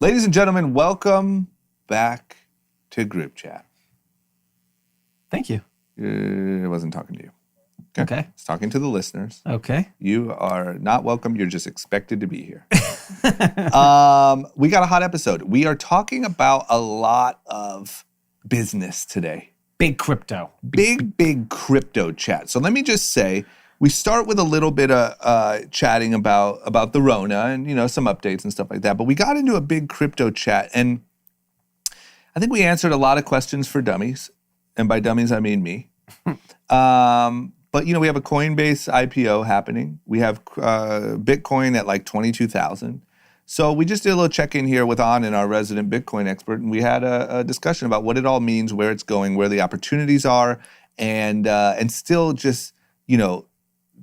Ladies and gentlemen, welcome back to Group Chat. Thank you. I wasn't talking to you. Okay. I was talking to the listeners. Okay. You are not welcome. You're just expected to be here. We got a hot episode. We are talking about a lot of business today. Big crypto. Big crypto chat. So let me just say, we start with a little bit of chatting about the Rona and, some updates and stuff like that. But we got into a big crypto chat. And I think we answered a lot of questions for dummies. And by dummies, I mean me. But, we have a Coinbase IPO happening. We have Bitcoin at like 22,000. So we just did a little check-in here with Anand, our resident Bitcoin expert. And we had a discussion about what it all means, where it's going, where the opportunities are, and still just,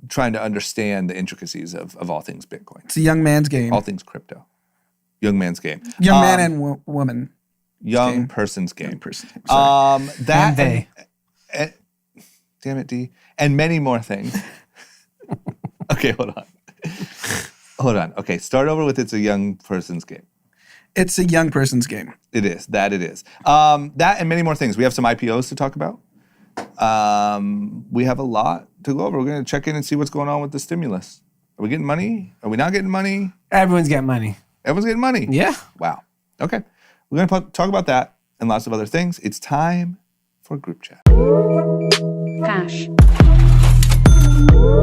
trying to understand the intricacies of all things Bitcoin. It's a young man's game. All things crypto. Young man's game. Young man and woman. Young person's game. Young person. Sorry. That And they. and damn it, Dee. And many more things. Okay, hold on. Okay, start over with it's a young person's game. It's a young person's game. It is. That and many more things. We have some IPOs to talk about. We have a lot to go over. We're going to check in and see what's going on with the stimulus. Are we getting money? Are we not getting money? Everyone's getting money. Everyone's getting money. Yeah. Wow. Okay. We're going to talk about that and lots of other things. It's time for Group Chat. Cash.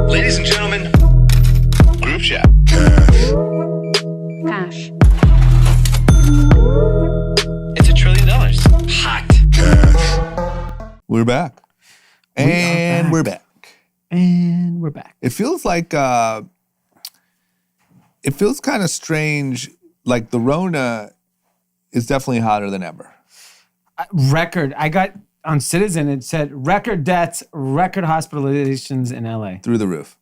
Ladies and gentlemen, Group Chat. Cash. It's $1 trillion. Hot. We're back. And we're back. And we're back. It feels like, it feels kind of strange. Like the Rona is definitely hotter than ever. Record. I got on Citizen, it said record deaths, record hospitalizations in LA. Through the roof.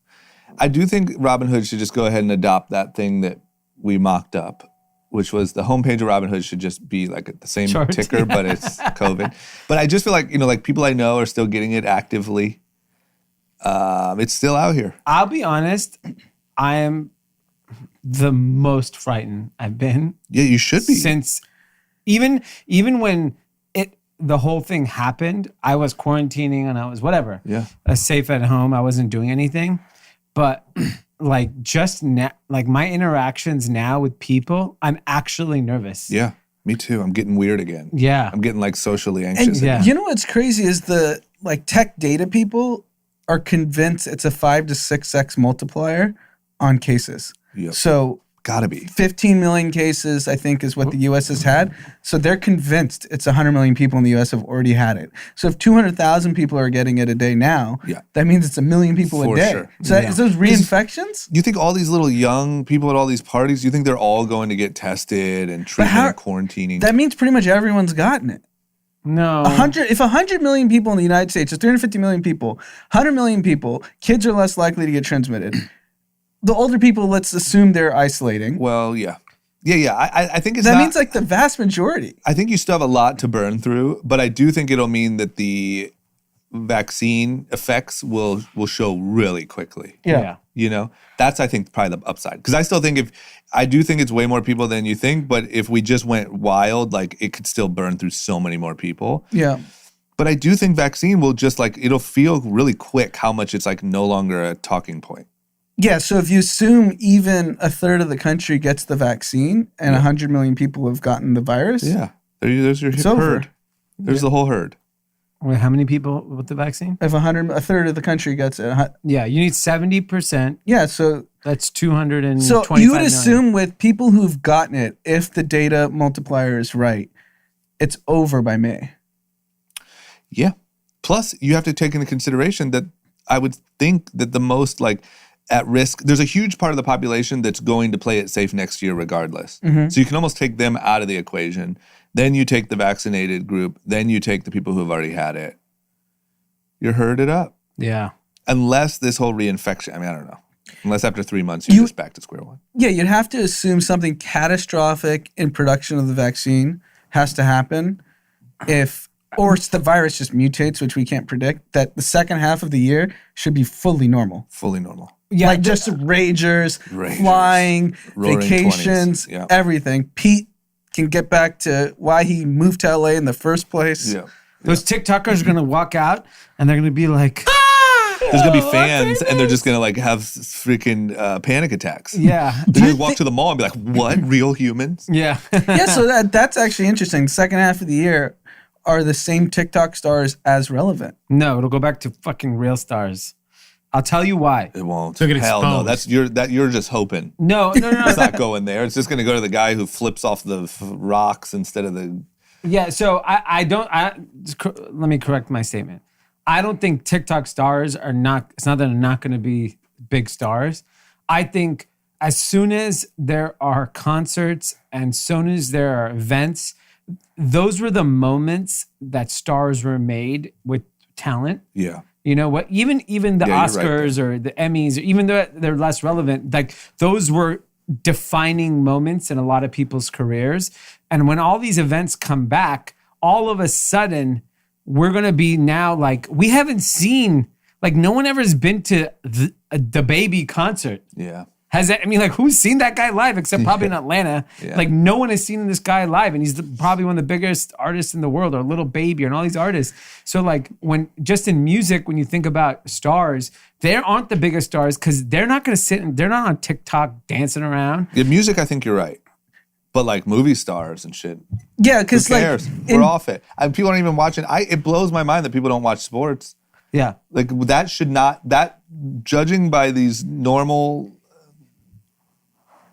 I do think Robinhood should just go ahead and adopt that thing that we mocked up, which was the homepage of Robinhood should just be like the same Chart, ticker, yeah. but it's COVID. But I just feel like, like people I know are still getting it actively. It's still out here. I'll be honest, I am the most frightened I've been. Yeah, you should be. Since even when the whole thing happened, I was quarantining and I was whatever. Yeah. Safe at home. I wasn't doing anything. But like just now, like my interactions now with people, I'm actually nervous. Yeah, me too. I'm getting weird again. Yeah. I'm getting like socially anxious. yeah. You know what's crazy is the tech data people are convinced it's a 5 to 6x multiplier on cases. Yep. So Gotta be. 15 million cases, I think, is what the U.S. has had. So they're convinced it's 100 million people in the U.S. have already had it. So if 200,000 people are getting it a day now, that means it's 1 million people For a day. sure. So is those reinfections? You think all these little young people at all these parties, you think they're all going to get tested and treated and quarantining? That means pretty much everyone's gotten it. No. If 100 million people in the United States, so 350 million people, 100 million people, kids are less likely to get transmitted. The older people, let's assume they're isolating. Well, yeah. I think it's that means like the vast majority. I think you still have a lot to burn through, but I do think it'll mean that the vaccine effects will show really quickly. Yeah. That's, I think, probably the upside. Because I still think I do think it's way more people than you think, but if we just went wild, like it could still burn through so many more people. Yeah. But I do think vaccine will just it'll feel really quick how much it's no longer a talking point. Yeah, so if you assume even a third of the country gets the vaccine and 100 million people have gotten the virus. Yeah, there's your herd. Over. There's the whole herd. Wait, how many people with the vaccine? If a third of the country gets it. Yeah, you need 70%. Yeah, so that's 225 So you would million. assume with people who've gotten it, if the data multiplier is right, it's over by May. Yeah. Plus, you have to take into consideration that I would think that the most at risk, there's a huge part of the population that's going to play it safe next year regardless. Mm-hmm. So you can almost take them out of the equation. Then you take the vaccinated group. Then you take the people who have already had it. You're herded up. Yeah. Unless this whole reinfection, I don't know. Unless after 3 months you're just back to square one. Yeah, you'd have to assume something catastrophic in production of the vaccine has to happen or the virus just mutates, which we can't predict, that the second half of the year should be fully normal. Fully normal. Yeah, just ragers, flying, Roaring vacations, 20s. Yeah. everything. Pete can get back to why he moved to LA in the first place. Yeah. Those TikTokers are gonna walk out and they're gonna be like, There's gonna be fans, and they're just gonna like have freaking panic attacks. yeah, They're gonna walk to the mall and be like, "What? Real humans?" yeah. Yeah, so that's actually interesting. Second half of the year, are the same TikTok stars as relevant? No, it'll go back to fucking real stars. I'll tell you why. It won't. They'll get Hell no. exposed. You're just hoping. No. It's not going there. It's just gonna go to the guy who flips off the rocks instead of the. Yeah, so let me correct my statement. I don't think TikTok stars are not, it's not that they're not going to be big stars. I think as soon as there are concerts and as soon as there are events, those were the moments that stars were made with talent. Yeah. You know what? Even the Yeah, you're right Oscars or the Emmys, even though they're less relevant, like those were defining moments in a lot of people's careers. And when all these events come back, all of a sudden, we're going to be now like, we haven't seen, like no one ever has been to the Baby concert. Yeah. Has that, I mean, like who's seen that guy live except probably in Atlanta? Yeah. Like no one has seen this guy live, and he's probably one of the biggest artists in the world, or Little Baby, and all these artists. So like when just in music, when you think about stars, they aren't the biggest stars because they're not going to sit and they're not on TikTok dancing around. In music, I think you're right. But like movie stars and shit, Yeah, who because like cares? We're off it. People aren't even watching. It blows my mind that people don't watch sports. Yeah. Like that should not. That judging by these normal,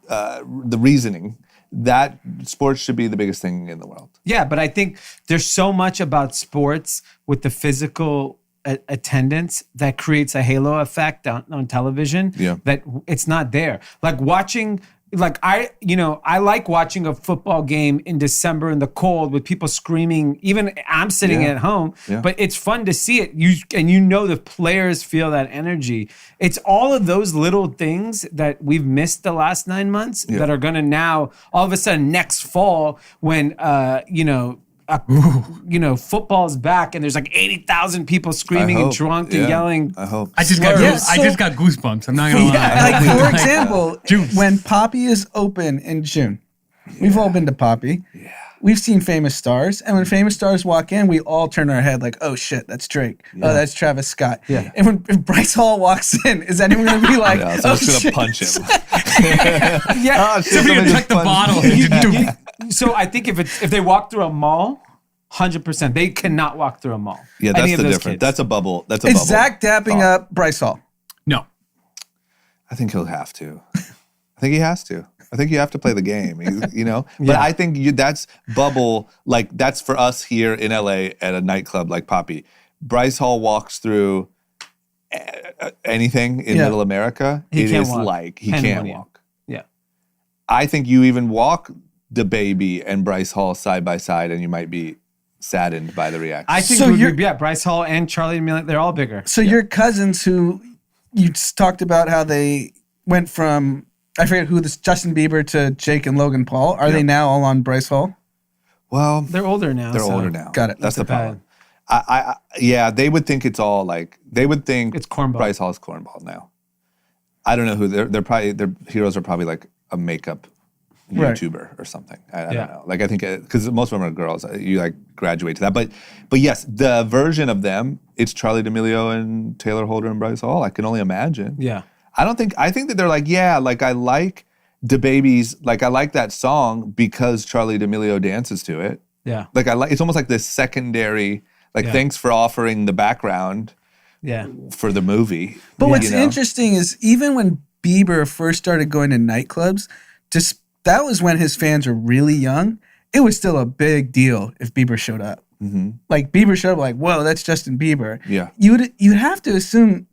the reasoning that sports should be the biggest thing in the world. Yeah, but I think there's so much about sports with the physical attendance that creates a halo effect on television. Yeah. That it's not there. Like watching. Like I like watching a football game in December in the cold with people screaming. Even I'm sitting at home, but it's fun to see it. You know the players feel that energy. It's all of those little things that we've missed the last 9 months that are going to now all of a sudden next fall when football's back and there's like 80,000 people screaming and drunk and yelling. I hope. I just got goosebumps. I'm not gonna lie. like for example, when Poppy is open in June, we've all been to Poppy. Yeah. We've seen famous stars, and when famous stars walk in, we all turn our head like, "Oh shit, that's Drake. Oh, that's Travis Scott." Yeah. And if Bryce Hall walks in, is anyone gonna be like, Yeah, someone's gonna punch him. Yeah. Somebody gonna check the bottle. So I think if they walk through a mall, 100%, they cannot walk through a mall. Yeah, Any that's of the those difference. kids. That's a bubble. That's a "Is bubble. Zach dapping up Bryce Hall?" No. I think he'll have to. I think he has to. I think you have to play the game, But I think that's bubble, like that's for us here in LA at a nightclub like Poppy. Bryce Hall walks through anything in Middle America. He can't is walk. like he Penny can't money. walk. Yeah. I think you even walk the Baby and Bryce Hall side by side, and you might be saddened by the reaction. I think So Bryce Hall and Charlie D'Amelio, they're all bigger. So your cousins who you talked about how they went from, I forget who this, Justin Bieber to Jake and Logan Paul. Are they now all on Bryce Hall? Well, They're older now. they're so older now. Got it. That's the bad. problem. Yeah, they would think it's all like they would think It's cornball. Bryce Hall's cornball now. I don't know who they're probably their heroes are probably like a makeup Right. YouTuber or something. I Yeah. don't know. Like I think because most of them are girls, you like graduate to that. But yes, the version of them, it's Charlie D'Amelio and Taylor Holder and Bryce Hall. I can only imagine. Yeah. I think that they're like, yeah, like I like DaBaby's, like I like that song because Charlie D'Amelio dances to it. Yeah. Like it's almost like this secondary, like thanks for offering the background Yeah. for the movie. But what's you know? interesting is even when Bieber first started going to nightclubs, that was when his fans were really young. It was still a big deal if Bieber showed up. Mm-hmm. Like Bieber showed up, like, whoa, that's Justin Bieber. Yeah. You'd have to assume.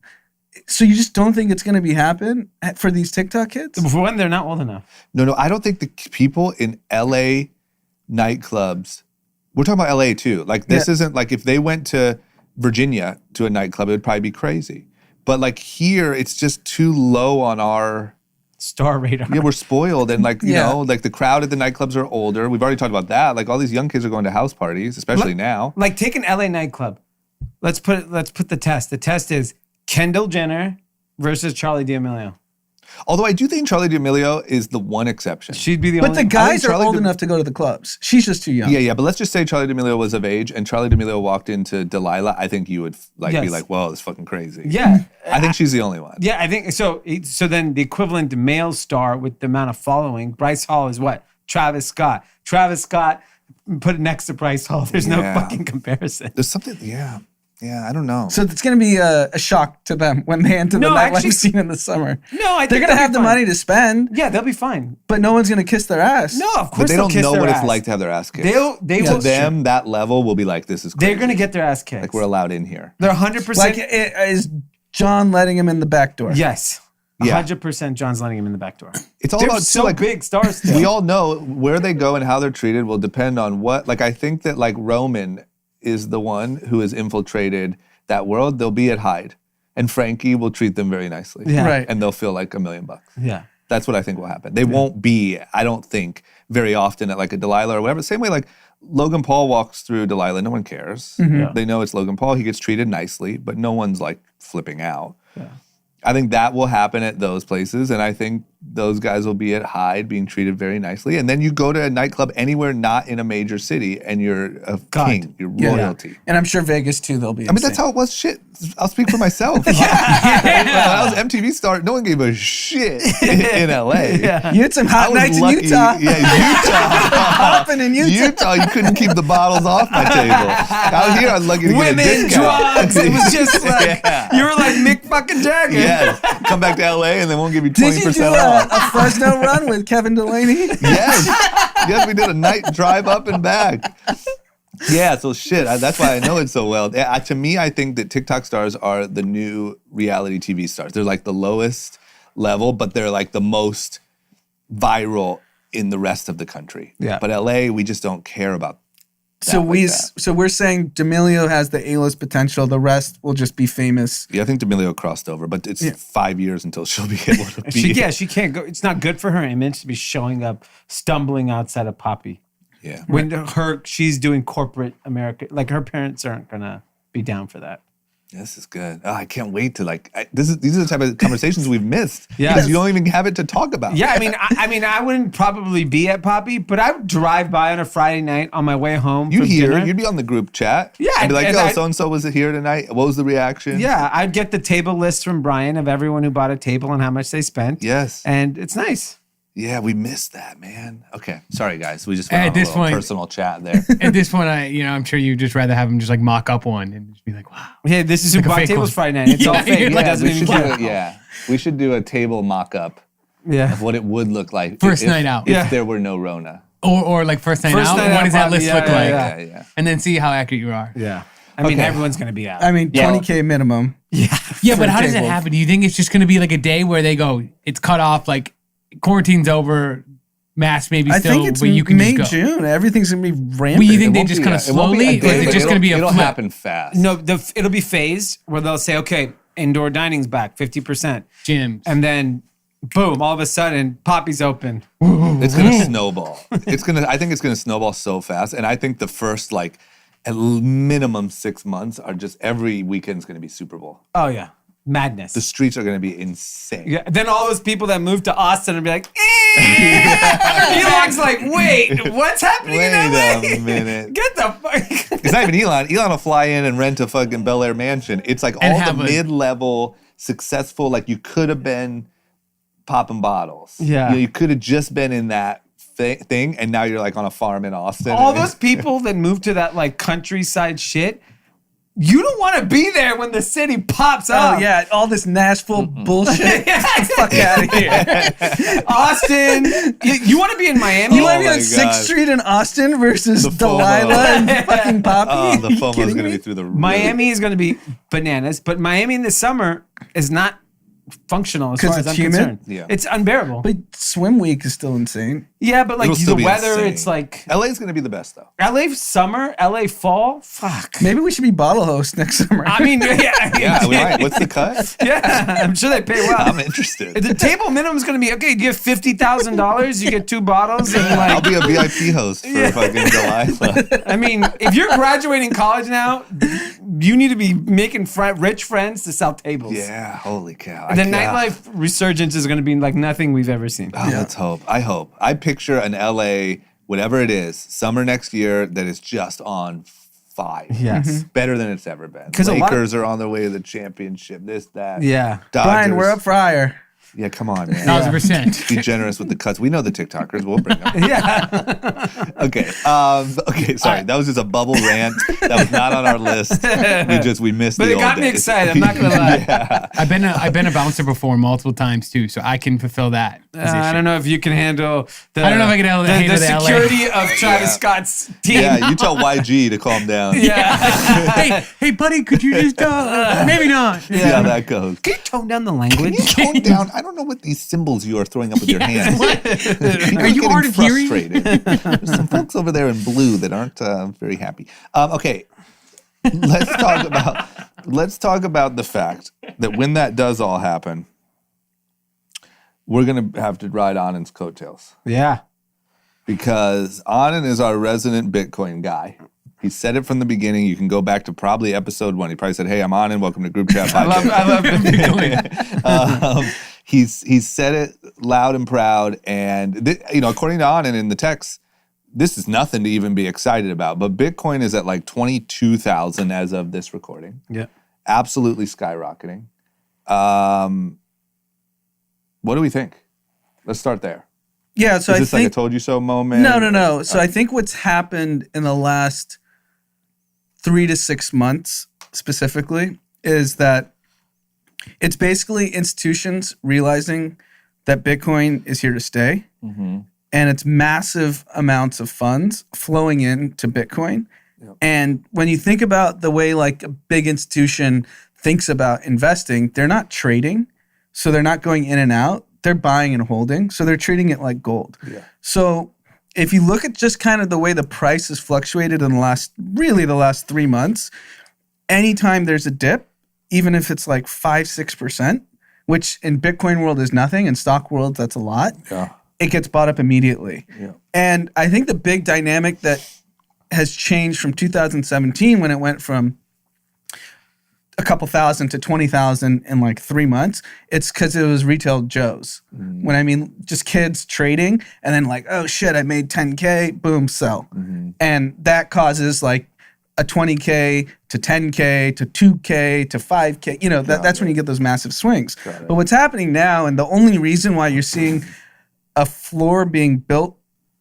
So you just don't think it's going to be happen for these TikTok kids? For when they're not old enough. No, I don't think the people in LA nightclubs, we're talking about LA too. Like this isn't like if they went to Virginia to a nightclub, it would probably be crazy. But like here, it's just too low on our Star radar. Yeah, we're spoiled, and like you Yeah. know, like the crowd at the nightclubs are older. We've already talked about that. Like all these young kids are going to house parties, especially now. Like take an LA nightclub. Let's put the test. The test is Kendall Jenner versus Charlie D'Amelio. Although I do think Charli D'Amelio is the one exception. She'd be the But only. the guys are Charli old D'Am- enough to go to the clubs. She's just too young. Yeah, but let's just say Charli D'Amelio was of age and Charli D'Amelio walked into Delilah. I think you would be Yes. like, whoa, that's fucking crazy. Yeah. I think she's the only one. Yeah, I think so. So then the equivalent male star with the amount of following, Bryce Hall is what? Travis Scott. Travis Scott, put it next to Bryce Hall. There's no Yeah. fucking comparison. There's something, yeah, I don't know. So it's going to be a shock to them when they enter the No, nightlife actually- scene in the summer. No, I think They're going to they'll have be the fine. money to spend, Yeah, they'll be fine. but no one's going to kiss their ass. No, of course But they they'll don't kiss know their what ass. it's like to have their ass kicked. They To will. them, that level will be like, this is crazy. They're gonna get their ass kicked. Like, we're allowed in here. They're 100%. Like, is John letting him in the back door? Yes. Yeah. 100% John's letting him in the back door. It's all They're about, so too, like, big stars still. we all know where they go and how they're treated will depend on what, like, I think that, like, Roman is the one who has infiltrated that world. They'll be at Hyde. And Frankie will treat them very nicely. Yeah. Right. And they'll feel like $1 million. Yeah. That's what I think will happen. They won't be, I don't think, very often at like a Delilah or whatever. Same way like Logan Paul walks through Delilah, no one cares. Yeah. They know it's Logan Paul. He gets treated nicely, but no one's like flipping out. I think that will happen at those places. And I think those guys will be at Hyde being treated very nicely. And then you go to a nightclub anywhere not in a major city and you're a king, you're royalty. And I'm sure Vegas too, they'll be I mean, that's how it was. Shit. I'll speak for myself. When I was MTV star, no one gave a shit in LA. You had some I hot was nights lucky. in Utah. Yeah, Utah. Hopping in Utah. Utah, you couldn't keep the bottles off my table. Out here, I was lucky to get a Women, discount. drugs. It was just like, you were like Mick fucking Jagger. Yes. Come back to LA and they won't give you 20% Did you do off. a Fresno run with Kevin Delaney? Yes. Yes, we did a night drive up and back. Yeah, so shit. That's why I know it so well. To me, I think that TikTok stars are the new reality TV stars. They're like the lowest level, but they're like the most viral in the rest of the country. Yeah. But LA, we just don't care about that. So like that. so we're saying D'Amelio has the A-list potential. The rest will just be famous. Yeah, I think D'Amelio crossed over, but it's 5 years until she'll be able to be. She can't go. It's not good for her image to be showing up, stumbling outside of Poppy. Yeah. When she's doing corporate America, like her parents aren't gonna be down for that. This is good. Oh, I can't wait to these are the type of conversations we've missed. Yeah. Because you don't even have it to talk about. Yeah, I mean, I wouldn't probably be at Poppy, but I would drive by on a Friday night on my way home. You from hear dinner. it. You'd be on the group chat. Yeah, I'd be like, and yo, I- so-and-so was here tonight. What was the reaction? Yeah, I'd get the table list from Brian of everyone who bought a table and how much they spent. Yes. And it's nice. Yeah, we missed that, man. Okay. Sorry, guys. We just went At on a this little point- personal chat there. At this point, I'm sure you'd just rather have him just like mock up one and just be like, wow. Yeah, this is who Like a bought fake tables one. Friday night. It's all Yeah, fake. you're He like, doesn't we even should do care. it. Yeah. We should do a table mock-up Yeah. of what it would look like. First if, night out. If Yeah. there were no Rona. Or like first night First out. night What out, does that Poppy. list Yeah, look yeah, like? yeah. Yeah. And then see how accurate you are. Yeah. I mean, Okay. everyone's going to be out. I mean, Yeah. 20K minimum. Yeah, for but a how does that table. happen? Do you think it's just going to be like a day where they go, it's cut off, like quarantine's over, mask maybe I still, think it's but you can May, just go. June. Everything's going to be Well, rampant. you think they It just won't kind be of a- it won't be a slowly, or day, is it but just going to be a It'll flip? happen fast. No, it'll be phased where they'll say, okay, indoor dining's back 50%. Gyms. And then, boom, all of a sudden, Poppy's open. It's gonna snowball. I think it's gonna snowball so fast. And I think the first at minimum 6 months are just every weekend's gonna be Super Bowl. Oh, yeah. Madness. The streets are gonna be insane. Yeah, then all those people that moved to Austin will be like, Elon's like, wait, what's happening in LA? Wait a minute. Get the fuck. It's not even Elon. Elon will fly in and rent a fucking Bel Air mansion. It's like And all have the a- mid-level, successful, like you could have been popping bottles. Yeah. You could have just been in that thing, and now you're like on a farm in Austin. All and those people that moved to that like countryside shit, you don't want to be there when the city pops Oh, up. yeah. All this Nashville bullshit. Get the fuck out of here. Austin, you want to be in Miami? You want to be my on 6th God. Street in Austin versus The FOMO. Delilah and fucking Poppy? Oh, the Are you FOMO is kidding going to me? be through the roof. Miami is going to be bananas, but Miami in the summer is not functional as 'Cause far as it's I'm humid? concerned. Yeah. It's unbearable. But swim week is still insane. Yeah, but like It'll the still be weather, insane. it's like LA is going to be the best, though. LA summer, LA fall. Fuck. Maybe we should be bottle hosts next summer. I mean, Yeah, we might. What's the cut? yeah, I'm sure they pay well. I'm interested. The table minimum is going to be okay. You get $50,000, you get 2 bottles, and I'll like, be a VIP host for fucking Delilah. I mean, if you're graduating college now, you need to be making rich friends to sell tables. Yeah, holy cow. And the nightlife resurgence is going to be like nothing we've ever seen. Oh, let's hope. I hope. I picture an LA, whatever it is, summer next year that is just on fire. Yes. Better than it's ever been. 'Cause Lakers are on their way to the championship. This, that. Yeah. Dodgers. Brian, we're up for hire. Yeah, come on, man. 1,000%. Be generous with the cuts. We know the TikTokers. We'll bring them. Yeah. Okay. Okay. Sorry, that was just a bubble rant. That was not on our list. We missed. But the it got old me days. excited. I'm not going to lie. I've been a bouncer before multiple times too, so I can fulfill that position. I don't know if you can handle the, I don't know if I can handle the the LA. security of Travis Scott's team. Yeah, you tell YG to calm down. hey, buddy, could you just maybe not? See how that goes. Can you tone down the language? Can you tone down? I don't know what these symbols you are throwing up with your hands. Are you hard of hearing? Frustrated. There's some folks over there in blue that aren't very happy. Okay, let's talk about the fact that when that does all happen, we're gonna have to ride Anand's coattails Yeah. because Anand is our resident Bitcoin guy. He said it from the beginning. You can go back to probably episode 1. He probably said, "Hey, I'm Anand. Welcome to Group Chat." I love Bitcoin. He's said it loud and proud, and according to Anand in the text, this is nothing to even be excited about. But Bitcoin is at like 22,000 as of this recording. Yeah. Absolutely skyrocketing. What do we think? Let's start there. Yeah, so Is this like a told you so moment? No. So I think what's happened in the last 3 to 6 months specifically is that it's basically institutions realizing that Bitcoin is here to stay, and it's massive amounts of funds flowing into Bitcoin. Yep. And when you think about the way like a big institution thinks about investing, they're not trading, so they're not going in and out. They're buying and holding, so they're treating it like gold. Yeah. So if you look at just kind of the way the price has fluctuated in the last 3 months, anytime there's a dip, even if it's like 5-6%, which in Bitcoin world is nothing, in stock world that's a lot, it gets bought up immediately. Yeah. And I think the big dynamic that has changed from 2017 when it went from a couple thousand to 20,000 in like 3 months, it's because it was retail Joes. When I mean just kids trading and then like, oh shit, I made 10K, boom, sell. And that causes like a 20K to 10K to 2K to 5K. That's when you get those massive swings. But what's happening now, and the only reason why you're seeing a floor being built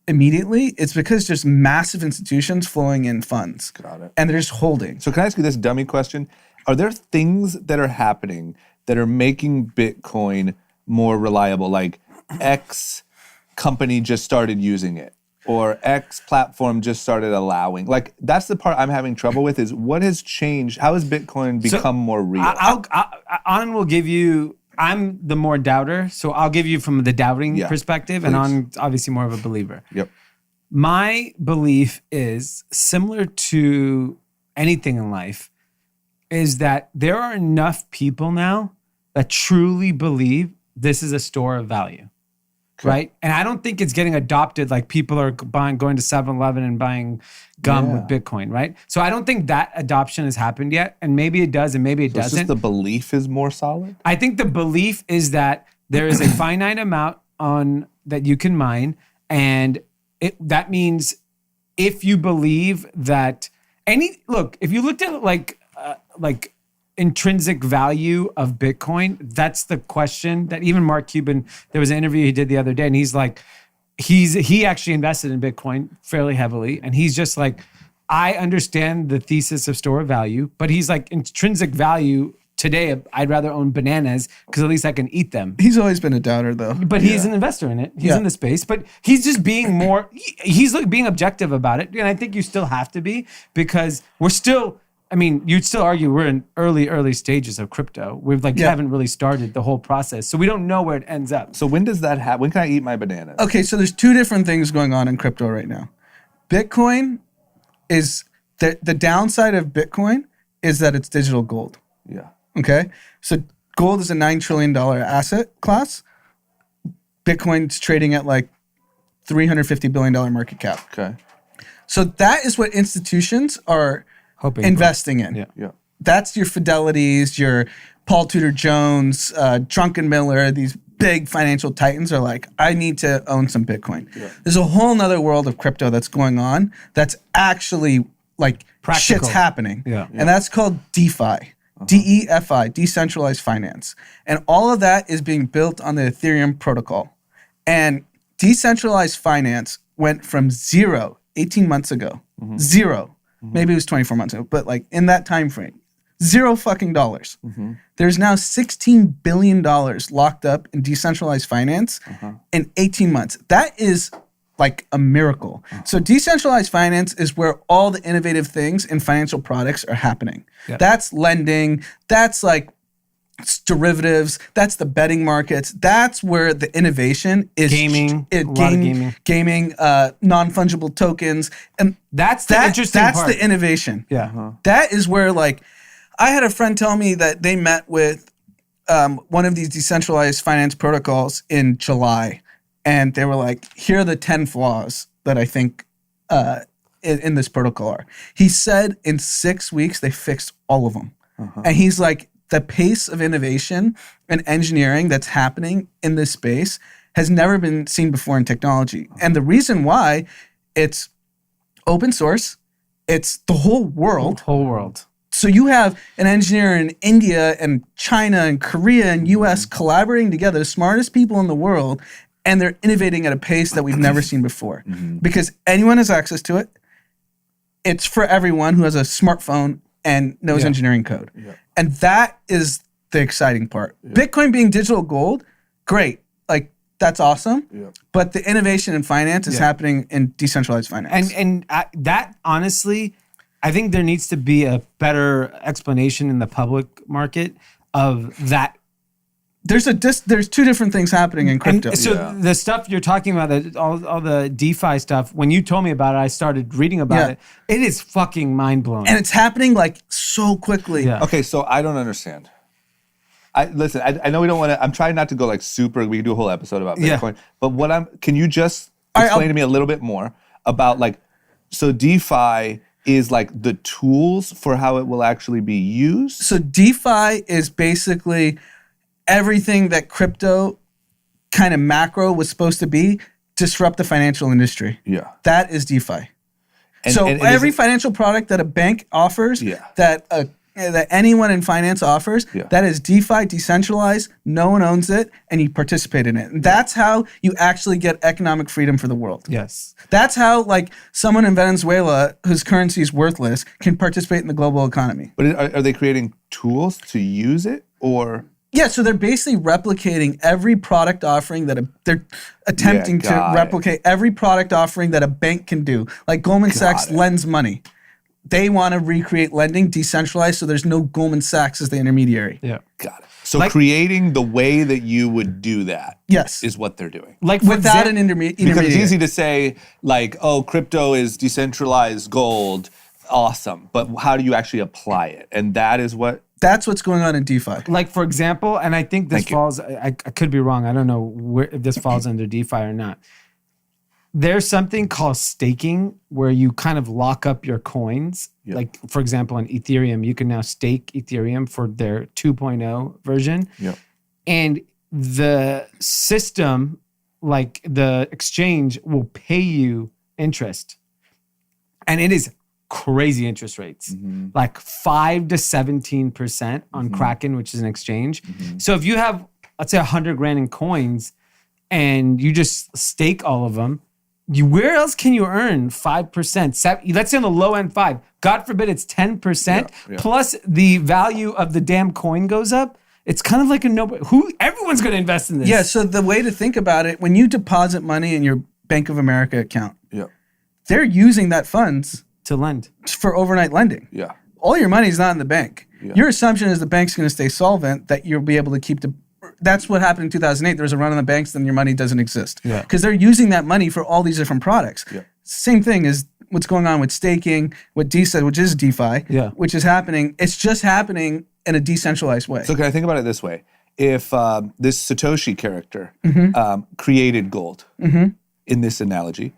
immediately, it's because there's massive institutions flowing in funds. And they're just holding. So can I ask you this dummy question? Are there things that are happening that are making Bitcoin more reliable? Like X company just started using it, or X platform just started allowing. Like that's the part I'm having trouble with is what has changed? How has Bitcoin become more real? Anand will give you, I'm the more doubter, so I'll give you from the doubting perspective, and Anand's obviously more of a believer. Yep. My belief is similar to anything in life, is that there are enough people now that truly believe this is a store of value, right? And I don't think it's getting adopted like people are going to 7-Eleven and buying gum with Bitcoin, right? So I don't think that adoption has happened yet, and maybe it does and maybe it doesn't. It's just the belief is more solid? I think the belief is that there is a finite amount that you can mine, and that means if you believe that if you looked at like intrinsic value of Bitcoin, that's the question that even Mark Cuban, there was an interview he did the other day, and he's like, he actually invested in Bitcoin fairly heavily, and he's just like, I understand the thesis of store of value, but he's like, intrinsic value today, I'd rather own bananas because at least I can eat them. He's always been a doubter though. But he's an investor in it. He's in the space, but he's just being more, he's like being objective about it. And I think you still have to be, because we're still, I mean, you'd still argue we're in early stages of crypto. We've haven't really started the whole process. So we don't know where it ends up. So when does that happen? When can I eat my bananas? Okay, so there's two different things going on in crypto right now. Bitcoin is, the downside of Bitcoin is that it's digital gold. Yeah. Okay? So gold is a $9 trillion asset class. Bitcoin's trading at like $350 billion market cap. Okay. So that is what institutions are investing in. Yeah. That's your Fidelities, your Paul Tudor Jones, Drunken Miller. These big financial titans are like, I need to own some Bitcoin. Yeah. There's a whole nother world of crypto that's going on that's actually like Practical. shit's happening. Yeah. And that's called DeFi. DeFi, decentralized finance. And all of that is being built on the Ethereum protocol. And decentralized finance went from 0 18 months ago, 0, maybe it was 24 months ago, but like in that time frame, $0 fucking dollars. There's now $16 billion locked up in decentralized finance in 18 months. That is like a miracle. So decentralized finance is where all the innovative things in financial products are happening. Yeah. That's lending. That's like derivatives. That's the betting markets. That's where the innovation is. Gaming. Gaming, non-fungible tokens. And that's the interesting part. That's the innovation. Yeah. That is where like, I had a friend tell me that they met with one of these decentralized finance protocols in July. And they were like, here are the 10 flaws that I think in this protocol are. He said in 6 weeks, they fixed all of them. And he's like, the pace of innovation and engineering that's happening in this space has never been seen before in technology. And the reason why, it's open source, it's the whole world. So you have an engineer in India and China and Korea and US collaborating together, the smartest people in the world, and they're innovating at a pace that we've never seen before. Because anyone has access to it. It's for everyone who has a smartphone and knows engineering code. And that is the exciting part. Bitcoin being digital gold, great. Like, that's awesome. But the innovation in finance is happening in decentralized finance. And that, honestly, I think there needs to be a better explanation in the public market of that. There's two different things happening in crypto. And so the stuff you're talking about, all the DeFi stuff, when you told me about it, I started reading about it. It is fucking mind-blowing. And it's happening like so quickly. Yeah. Okay, so I don't understand. I know we don't want to, I'm trying not to go like super, we can do a whole episode about Bitcoin, but can you just explain to me a little bit more about like, so DeFi is like the tools for how it will actually be used? So DeFi is basically everything that crypto kind of macro was supposed to be, disrupt the financial industry. Yeah. That is DeFi. And every financial product that a bank offers, that anyone in finance offers, that is DeFi, decentralized, no one owns it, and you participate in it. And that's how you actually get economic freedom for the world. Yes. That's how like someone in Venezuela whose currency is worthless can participate in the global economy. But are they creating tools to use it, or? Yeah, so they're basically replicating every product offering that they're attempting to replicate every product offering that a bank can do. Like Goldman Sachs lends money. They want to recreate lending decentralized so there's no Goldman Sachs as the intermediary. Yeah. Got it. So creating the way that you would do that is what they're doing. Like without an intermediary. Because it's easy to say like, oh, crypto is decentralized gold. Awesome. But how do you actually apply it? And that's what's going on in DeFi. Like, for example, and I think this falls, I could be wrong. I don't know if this falls under DeFi or not. There's something called staking where you kind of lock up your coins. Yep. Like, for example, on Ethereum, you can now stake Ethereum for their 2.0 version. Yep. And the system, like the exchange, will pay you interest. And it is crazy interest rates, like 5 to 17% on Kraken, which is an exchange. So if you have, let's say, 100 grand in coins, and you just stake all of them, where else can you earn 5%? Let's say on the low end 5. God forbid it's 10%. Plus the value of the damn coin goes up. It's kind of like everyone's going to invest in this. Yeah. So the way to think about it, when you deposit money in your Bank of America account, they're using that funds to lend for overnight lending. Yeah. All your money is not in the bank. Yeah. Your assumption is the bank's going to stay solvent, that you'll be able to keep that's what happened in 2008. There was a run on the banks, then your money doesn't exist. Yeah. Because they're using that money for all these different products. Yeah. Same thing is what's going on with staking, what Dee said, which is DeFi, which is happening. It's just happening in a decentralized way. So can I think about it this way? If this Satoshi character created gold in this analogy,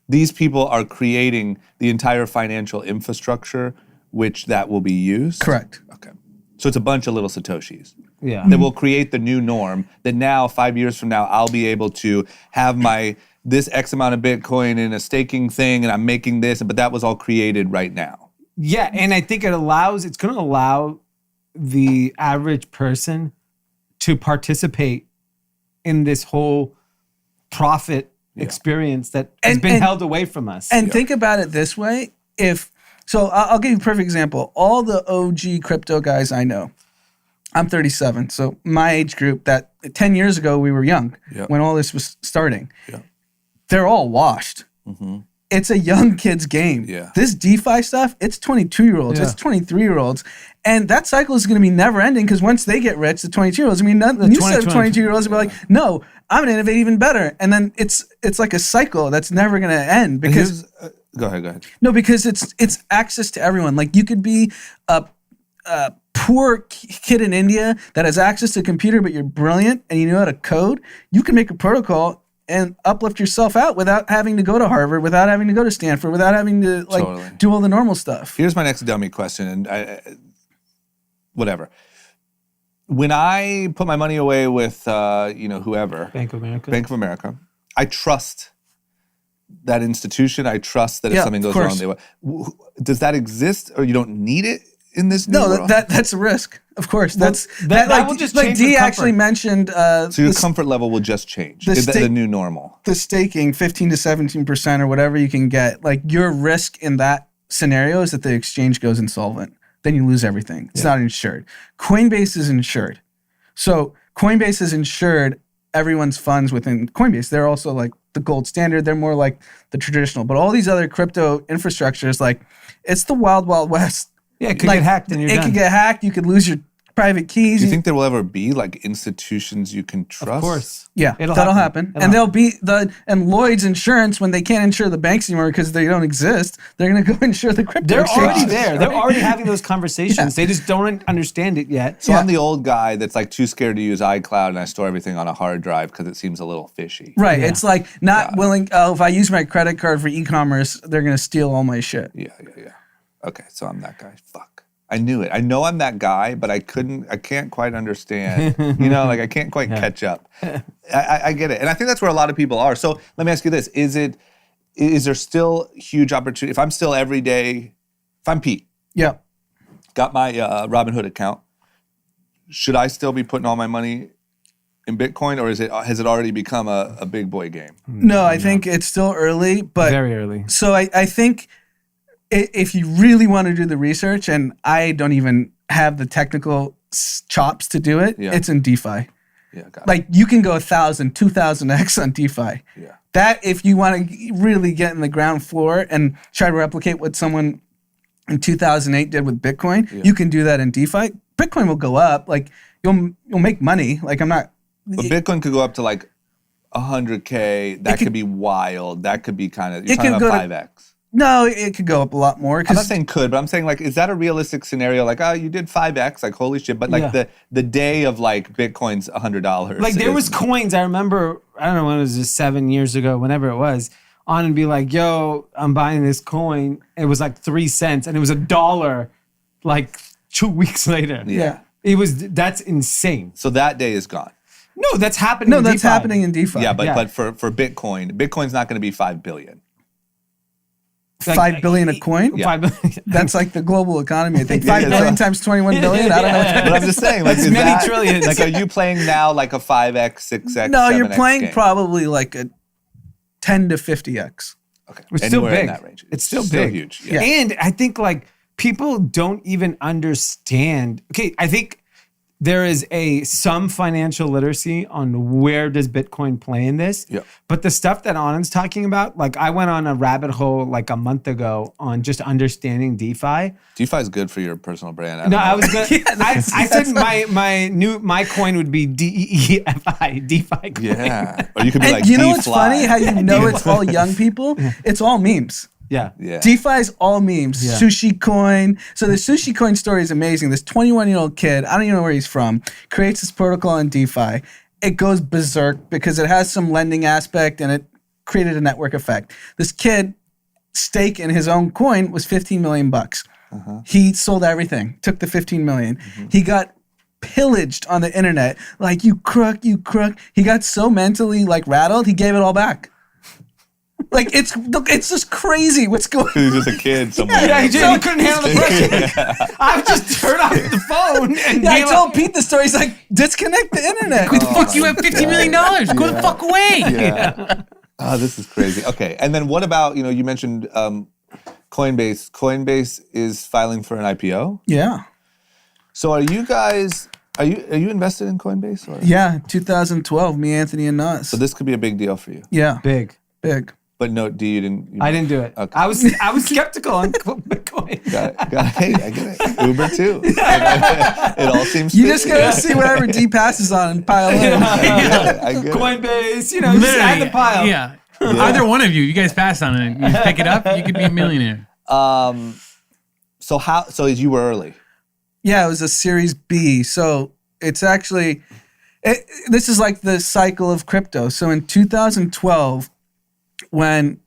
these people are creating the entire financial infrastructure which that will be used? Correct. Okay. So it's a bunch of little Satoshis. Yeah. That will create the new norm that now, 5 years from now, I'll be able to have this X amount of Bitcoin in a staking thing and I'm making this, but that was all created right now. Yeah, and I think it's going to allow the average person to participate in this whole profit experience that has been held away from us. And think about it this way. I'll give you a perfect example. All the OG crypto guys I know, I'm 37, so my age group, that 10 years ago we were young when all this was starting. Yeah. They're all washed. Mm-hmm. It's a young kid's game. Yeah. This DeFi stuff, it's 22-year-olds, it's 23-year-olds. And that cycle is going to be never ending because once they get rich, the 22-year-olds, the new set of 22-year-olds will be like, no, I'm going to innovate even better. And then it's like a cycle that's never going to end because... Go ahead. No, because it's access to everyone. Like you could be a poor kid in India that has access to a computer, but you're brilliant and you know how to code. You can make a protocol and uplift yourself out without having to go to Harvard, without having to go to Stanford, without having to do all the normal stuff. Here's my next dummy question, and whatever. When I put my money away with whoever, Bank of America, I trust that institution. I trust that if something goes wrong, does that exist, or you don't need it in this new world? That's a risk. Of course, that will just like change Dee with actually comfort. mentioned. So your comfort level will just change. The new normal. The staking 15 to 17% or whatever you can get. Like your risk in that scenario is that the exchange goes insolvent. Then you lose everything. It's not insured. Coinbase is insured. So Coinbase has insured everyone's funds within Coinbase. They're also like the gold standard. They're more like the traditional. But all these other crypto infrastructures, like it's the wild, wild west. Yeah, it could get hacked and you're done. It could get hacked. You could lose your private keys. Do you think there will ever be like institutions you can trust? Of course. Yeah, that'll happen. And there'll be Lloyd's Insurance, when they can't insure the banks anymore because they don't exist, they're going to go insure the crypto They're exchanges. already there. They're already having those conversations. They just don't understand it yet. So I'm the old guy that's like too scared to use iCloud and I store everything on a hard drive because it seems a little fishy. Right. Yeah. It's like not willing, if I use my credit card for e-commerce, they're going to steal all my shit. Yeah. Okay, so I'm that guy. Fuck. I knew it. I know I'm that guy, but I can't quite understand. I can't quite catch up. I get it. And I think that's where a lot of people are. So let me ask you this. Is there still huge opportunity? If I'm still every day, if I'm Pete. Yeah. Got my Robinhood account. Should I still be putting all my money in Bitcoin, or has it already become a big boy game? No, I think it's still early, but very early. So I think if you really want to do the research, and I don't even have the technical chops to do it, it's in DeFi. Yeah, got it. Like you can go 1,000, 2,000x on DeFi. Yeah. That if you want to really get in the ground floor and try to replicate what someone in 2008 did with Bitcoin, you can do that in DeFi. Bitcoin will go up. Like you'll make money. Like I'm not. But Bitcoin could go up to like 100K. That could be wild. That could be kind of. You're talking about 5x. No, it could go up a lot more. I'm not saying could, but I'm saying like, is that a realistic scenario? Like, oh, you did 5x, like holy shit. But like the day of like Bitcoin's $100. Like there was coins. I remember, I don't know when it was, just 7 years ago, whenever it was, on and be like, yo, I'm buying this coin. It was like 3 cents and it was $1 like 2 weeks later. Yeah. That's insane. So that day is gone. No, that's happening in DeFi. No, that's happening in DeFi. Yeah, but for Bitcoin's not going to be 5 billion. 5 billion a coin? Yeah. 5 billion. That's like the global economy. I think 5 billion times 21 billion. I don't know. But I'm just saying, like, It's many trillions. Like, are you playing now like a 5x, 6x? No, 7x you're playing game? probably like a 10 to 50x. Okay, It's still big. In that range. It's still big. Huge. Yeah. And I think like people don't even understand. Okay, I think there is some financial literacy on where does Bitcoin play in this. Yep. But the stuff that Anand's talking about, like I went on a rabbit hole like a month ago on just understanding DeFi. DeFi is good for your personal brand. I was gonna. I said my coin would be DEFI, DeFi coin. Yeah. Or you could be And like, you know what's D-Fly. funny? How you know it's all young people? It's all memes. Yeah. DeFi is all memes. Yeah. Sushi coin. So the sushi coin story is amazing. This 21-year-old kid, I don't even know where he's from, creates this protocol in DeFi. It goes berserk because it has some lending aspect and it created a network effect. This kid stake in his own coin was $15 million. He sold everything, took the 15 million. He got pillaged on the internet, like, you crook. He got so mentally like rattled, he gave it all back. Like, it's just crazy what's going on. He's just a kid somewhere. Yeah, he couldn't handle the pressure. I would just turn off the phone and I told Pete the story. He's like, disconnect the internet. Who the fuck you have $50 million? Go the fuck away. Yeah. Oh, this is crazy. Okay, and then what about, you mentioned Coinbase. Coinbase is filing for an IPO. Yeah. So are you guys, are you invested in Coinbase? Or? Yeah, 2012, me, Anthony, and Nas. So this could be a big deal for you. Yeah. big. But no, you didn't. I didn't do it. Okay. I was skeptical on Bitcoin. Got it. Hey, I get it. Uber too. It all seems. You just gotta see whatever D passes on and pile in. I get it. Coinbase, you just add the pile. Yeah. Either one of you guys pass on it. You pick it up, you could be a millionaire. So you were early. Yeah, it was a Series B. So it's actually, this is like the cycle of crypto. So in 2012, when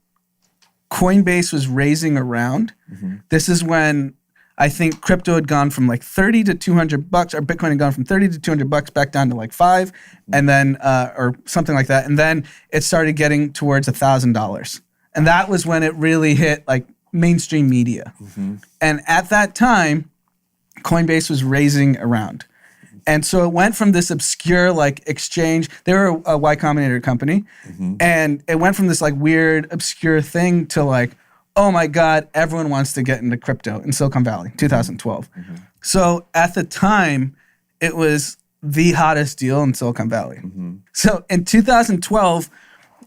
Coinbase was raising around, this is when I think crypto had gone from like 30 to $200, or Bitcoin had gone from 30 to $200 back down to like $5, and then or something like that, and then it started getting towards $1,000, and that was when it really hit like mainstream media. And at that time, Coinbase was raising around. And so it went from this obscure like exchange. They were a Y Combinator company, and it went from this like weird obscure thing to like, oh my God, everyone wants to get into crypto in Silicon Valley, 2012. So at the time, it was the hottest deal in Silicon Valley. So in 2012,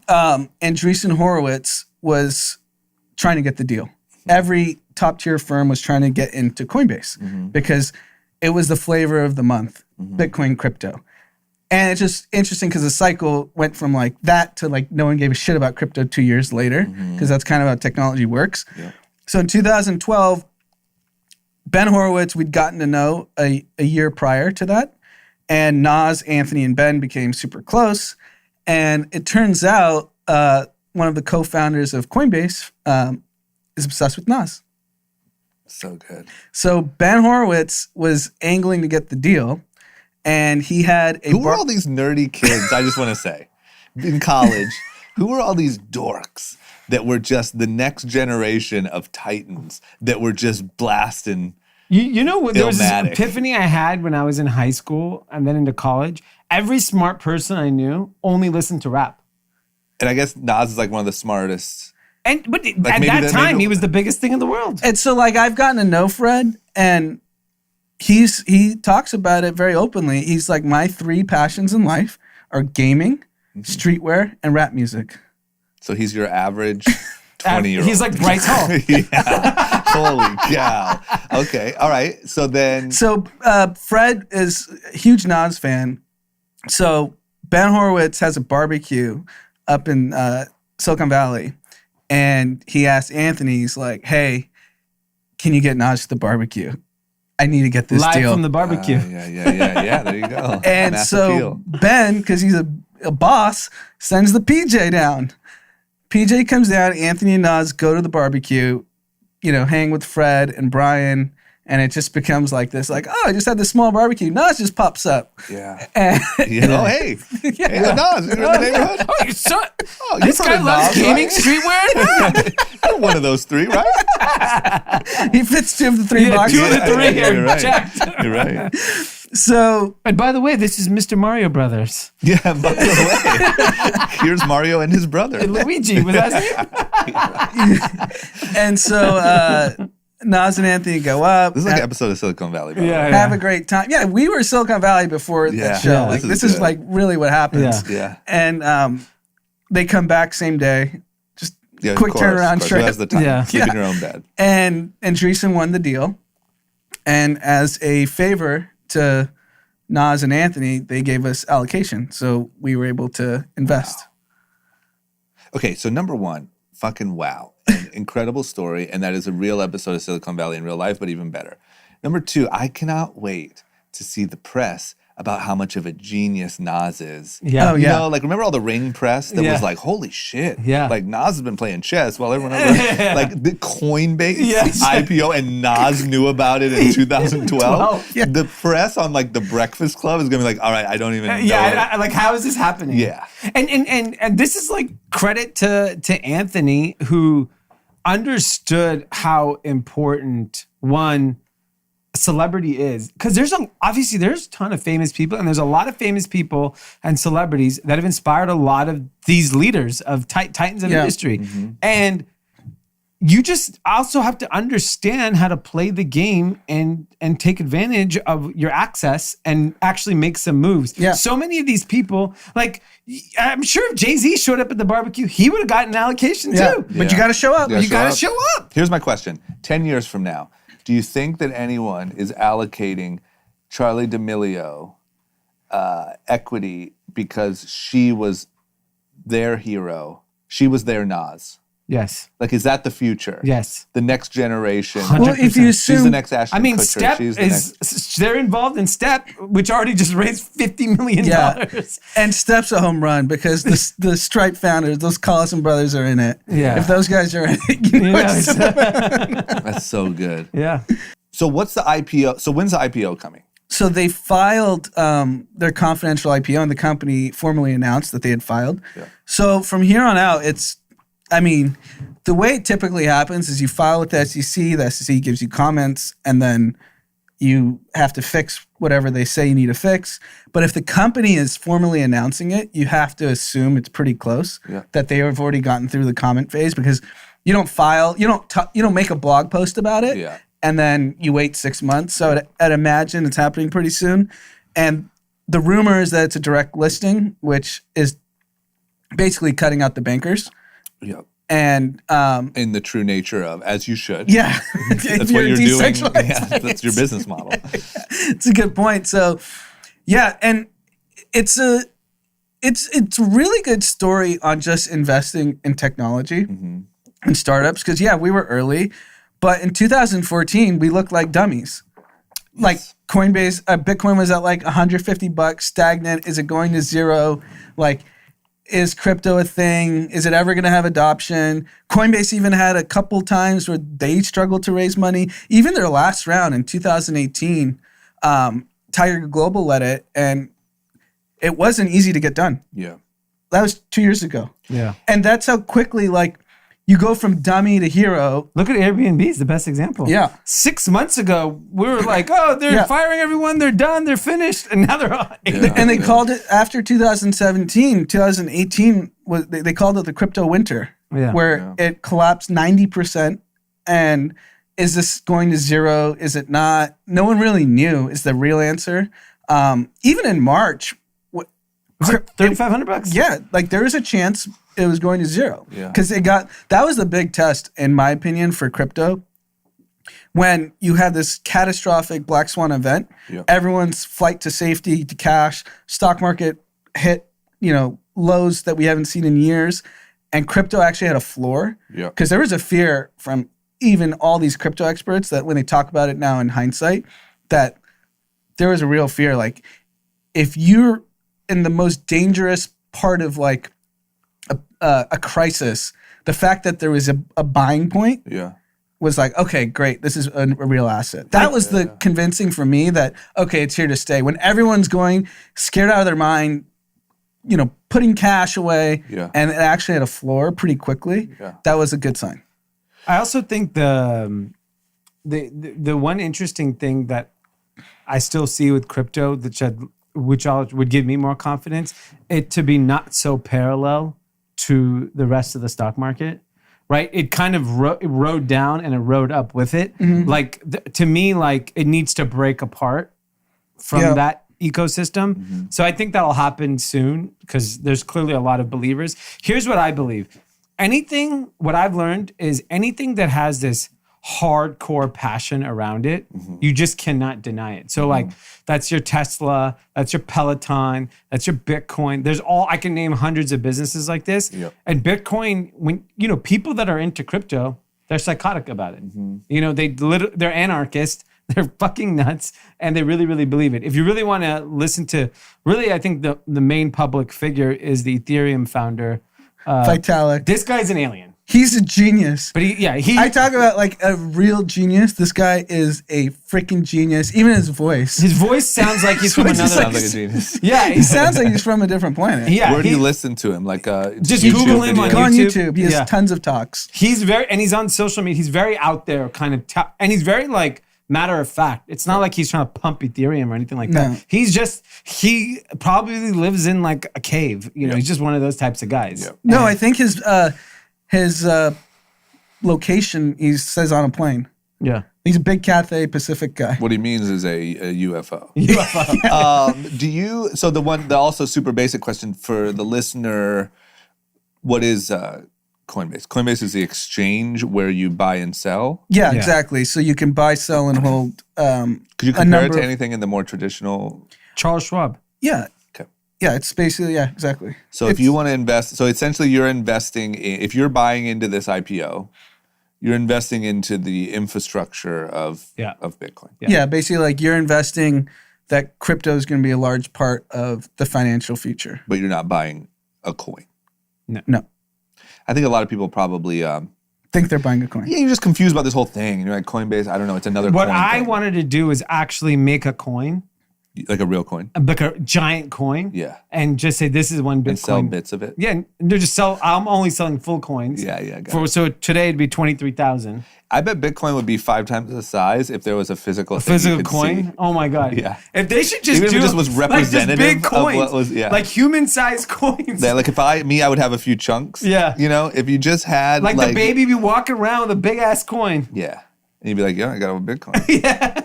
Andreessen Horowitz was trying to get the deal. Every top tier firm was trying to get into Coinbase because it was the flavor of the month, Bitcoin crypto. And it's just interesting because the cycle went from like that to like no one gave a shit about crypto 2 years later, because that's kind of how technology works. So in 2012, Ben Horowitz, we'd gotten to know a year prior to that. And Nas, Anthony, and Ben became super close. And it turns out one of the co-founders of Coinbase is obsessed with Nas. So good. So Ben Horowitz was angling to get the deal, and he had a... Who were all these nerdy kids, I just want to say, in college? Who were all these dorks that were just the next generation of titans that were just blasting? You know what? There was this epiphany I had when I was in high school and then into college. Every smart person I knew only listened to rap. And I guess Nas is like one of the smartest. But at that time, he was the biggest thing in the world. And so, like, I've gotten to know Fred, and he talks about it very openly. He's like, my three passions in life are gaming, streetwear, and rap music. So he's your average 20-year-old. He's like Bryce Hall. Yeah. Holy cow. Okay. All right. So then. So Fred is a huge Nas fan. So Ben Horowitz has a barbecue up in Silicon Valley. And he asked Anthony, he's like, hey, can you get Nas to the barbecue? I need to get this Live deal. from the barbecue. Yeah. There you go. And Massive so deal. Ben, because he's a boss, sends the PJ down. PJ comes down, Anthony and Nas go to the barbecue, hang with Fred and Brian, and it just becomes like this, like, oh, I just had this small barbecue. Nas just pops up. Yeah. And, Oh, hey. Yeah. Hey, Nas, you're in the neighborhood? Oh, you're so, Oh, this guy loves gaming, streetwear? You're one of those three, right? he fits 2 of the 3 boxes. 2 of the 3 here. You're right. Checked. You're right. So, And by the way, this is Mr. Mario Brothers. Yeah, by the way, here's Mario and his brother. And Luigi with us. and so Nas and Anthony go up. This is like an episode of Silicon Valley. By the way. Have a great time. Yeah, we were Silicon Valley before that show. Yeah, Like, this this is is good. like really what happens. Yeah. And they come back same day. Just Yeah, quick of course, turnaround of course. trip. Who has the time? Yeah. Sleep in Yeah. your own bed. And Andreessen won the deal. And as a favor to Nas and Anthony, they gave us allocation. So we were able to invest. Okay, so number one, fucking wow. An incredible story, and that is a real episode of Silicon Valley in real life, but even better. Number two, I cannot wait to see the press about how much of a genius Nas is. Yeah. Oh, You yeah. know, like remember all the ring press that Yeah. was like, holy shit. Yeah. Like Nas has been playing chess while everyone else like the Coinbase Yes. IPO and Nas knew about it in 2012. Yeah. The press on like the Breakfast Club is gonna be like, all right, I don't even know. Yeah, like how is this happening? Yeah. And this is like credit to Anthony, who understood how important one celebrity is, because obviously there's a ton of famous people, and there's a lot of famous people and celebrities that have inspired a lot of these leaders of titans of industry. And you just also have to understand how to play the game and take advantage of your access and actually make some moves. Yeah. So many of these people, like, I'm sure if Jay-Z showed up at the barbecue, he would have gotten an allocation too. But you got to show up. Yeah. You got to show up. Here's my question. 10 years from now, do you think that anyone is allocating Charlie D'Amelio equity because she was their hero? She was their Nas. Yes. Like, is that the future? Yes. The next generation. 100%. Well, if you She's the assume, next Ashton I mean, Kutcher. Step She's the is they're involved in Step, which already just raised $50 million. and Step's a home run because the Stripe founders, those Collison brothers, are in it. Yeah. If those guys are in it, you know, Yeah, That's so good. yeah. So what's the IPO? So when's the IPO coming? So they filed their confidential IPO, and the company formally announced that they had filed. Yeah. So from here on out, the way it typically happens is you file with the SEC gives you comments, and then you have to fix whatever they say you need to fix. But if the company is formally announcing it, you have to assume it's pretty close, that they have already gotten through the comment phase, because you don't file, you don't make a blog post about it, and then you wait 6 months. So I'd imagine it's happening pretty soon. And the rumor is that it's a direct listing, which is basically cutting out the bankers. Yeah. And In the true nature of, as you should. yeah, That's what you're doing. Yeah, that's your business model. It's a good point. So, yeah, and it's a really good story on just investing in technology and startups, because we were early, but in 2014 we looked like dummies. Like Coinbase, Bitcoin was at like $150, stagnant. Is it going to zero? Like, is crypto a thing? Is it ever going to have adoption? Coinbase even had a couple times where they struggled to raise money. Even their last round in 2018, Tiger Global led it, and it wasn't easy to get done. Yeah. That was 2 years ago. Yeah. And that's how quickly, like, you go from dummy to hero. Look at Airbnb is the best example. Yeah. 6 months ago, we were like, oh, they're firing everyone. They're done. They're finished. And now they're on. And they called it, after 2017, 2018, they called it the crypto winter, where it collapsed 90%. And is this going to zero? Is it not? No one really knew is the real answer. Even in March, $3,500. yeah, like there was a chance it was going to zero. Yeah. Because that was the big test, in my opinion, for crypto. When you have this catastrophic black swan event, everyone's flight to safety, to cash, stock market hit, lows that we haven't seen in years, and crypto actually had a floor. Yeah. Because there was a fear from even all these crypto experts that when they talk about it now in hindsight, that there was a real fear. Like, if you're in the most dangerous part of like a crisis, the fact that there was a buying point was like, okay, great, this is a real asset. That was the convincing for me that, okay, it's here to stay. When everyone's going scared out of their mind, putting cash away, and it actually had a floor pretty quickly, that was a good sign. I also think the one interesting thing that I still see with crypto, which would give me more confidence, it to be not so parallel to the rest of the stock market, right? It kind of rode down and it rode up with it. Like, to me, like, it needs to break apart from that ecosystem. So I think that'll happen soon, because there's clearly a lot of believers. Here's what I believe. What I've learned is anything that has this hardcore passion around it, you just cannot deny it. So like, that's your Tesla, that's your Peloton, that's your Bitcoin. I can name hundreds of businesses like this. And Bitcoin, when, people that are into crypto, they're psychotic about it. They're anarchists. They're fucking nuts, and they really, really believe it. If you really want to listen to, really, I think the main public figure is the Ethereum founder. Vitalik. This guy's an alien. He's a genius. But I talk about like a real genius. This guy is a freaking genius. Even his voice. His voice sounds like he's from another. Sounds like a genius. Yeah, He sounds like he's from a different planet. yeah. Where do you listen to him? Like Just YouTube Google him videos? Go on YouTube. YouTube. He has Yeah. tons of talks. He's he's on social media. He's very out there, kind of, and he's very like matter of fact. It's not like he's trying to pump Ethereum or anything like No. that. He probably lives in like a cave. You know, he's just one of those types of guys. No, I think his location he says on a plane. Yeah. He's a big Cathay Pacific guy. What he means is a UFO. UFO. Do you? So the also super basic question for the listener: what is Coinbase? Coinbase is the exchange where you buy and sell. Yeah, Yeah. exactly. So you can buy, sell, and hold. Could you a compare it number to of- anything in the more traditional? Charles Schwab. Yeah. Okay. Yeah, it's basically exactly. So if you want to invest, so essentially you're investing if you're buying into this IPO, you're investing into the infrastructure of Bitcoin. Yeah, basically like you're investing that crypto is going to be a large part of the financial future. But you're not buying a coin. No. I think a lot of people probably Think they're buying a coin. you're just confused about this whole thing. And you're like, Coinbase, I don't know, it's another What coin I thing. wanted to do is actually make a coin, Like a real coin. like a giant coin. Yeah. And just say this is one Bitcoin. And sell bits of it. Yeah, and they're just I'm only selling full coins. Yeah, got it. So today it'd be 23,000. I bet Bitcoin would be 5 times the size if there was a physical thing you Physical could coin? see. Oh my god. Yeah. If they should just Even if do it just was like just representative big of coins, what was- like human-sized coins. That, like if I would have a few chunks. Yeah. You know, if you just had like the baby be walking around with a big ass coin. Yeah. And you'd be like, yeah, I got a Bitcoin. Yeah.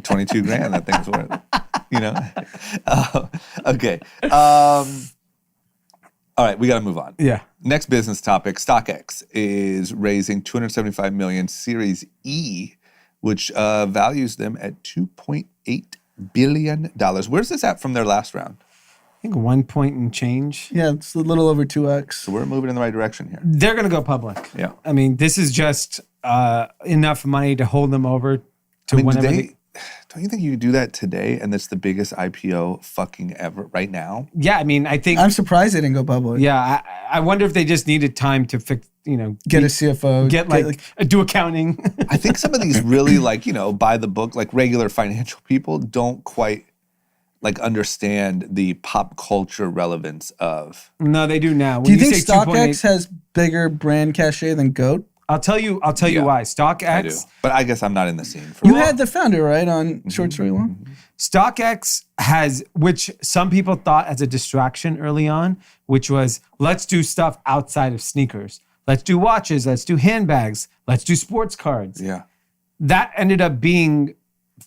22 grand that thing's worth. You know? Okay. All right, we got to move on. Yeah. Next business topic, StockX is raising $275 million Series E, which values them at $2.8 billion. Where's this at from their last round? I think 1 point and change. Yeah, it's a little over 2x. So we're moving in the right direction here. They're gonna go public. Yeah. I mean, this is just enough money to hold them over to I mean, whenever. don't you think you could do that today and that's the biggest IPO fucking ever right now? Yeah, I mean, I think. I'm surprised they didn't go public. Yeah, I wonder if they just needed time to fix. Get a CFO. Get do accounting. I think some of these really by the book, like regular financial people don't quite understand the pop culture relevance of. No, they do now. When Do you think say StockX 2.8 has bigger brand cachet than GOAT? I'll tell you Yeah. why. I do. StockX. But I guess I'm not in the scene for You had the founder, right, on Short Story Mm-hmm. Long? StockX has, which some people thought as a distraction early on, which was let's do stuff outside of sneakers. Let's do watches. Let's do handbags. Let's do sports cards. Yeah. That ended up being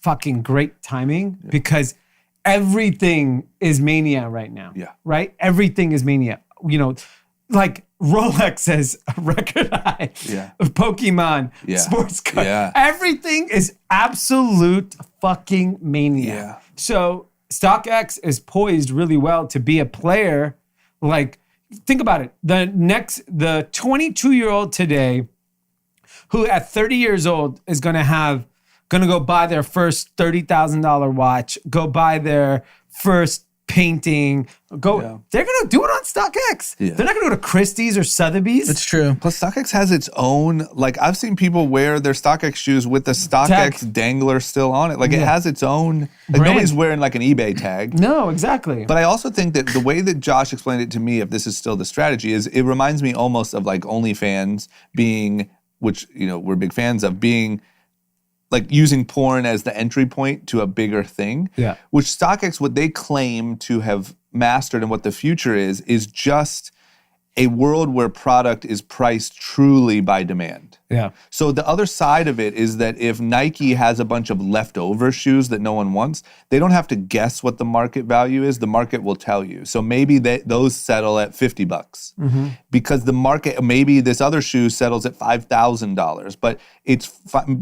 fucking great timing because everything is mania right now. Yeah. Right? Everything is mania. Like Rolex says record high. Yeah. Pokemon, Yeah. sports card. Yeah. Everything is absolute fucking mania. Yeah. So StockX is poised really well to be a player. Like, think about it. The 22-year-old today who at 30 years old is gonna go buy their first $30,000 watch, go buy their first painting, they're gonna do it on StockX. Yeah. They're not gonna go to Christie's or Sotheby's. It's true. Plus, StockX has its own. I've seen people wear their StockX shoes with the StockX Tag. dangler still on it. It has its own. Brand. Nobody's wearing an eBay tag. No, exactly. But I also think that the way that Josh explained it to me, if this is still the strategy, is it reminds me almost of OnlyFans being, which we're big fans of, being using porn as the entry point to a bigger thing. Yeah. Which StockX, what they claim to have mastered and what the future is just a world where product is priced truly by demand. Yeah. So the other side of it is that if Nike has a bunch of leftover shoes that no one wants, they don't have to guess what the market value is. The market will tell you. So maybe those settle at $50 because the market, maybe this other shoe settles at $5,000, but it's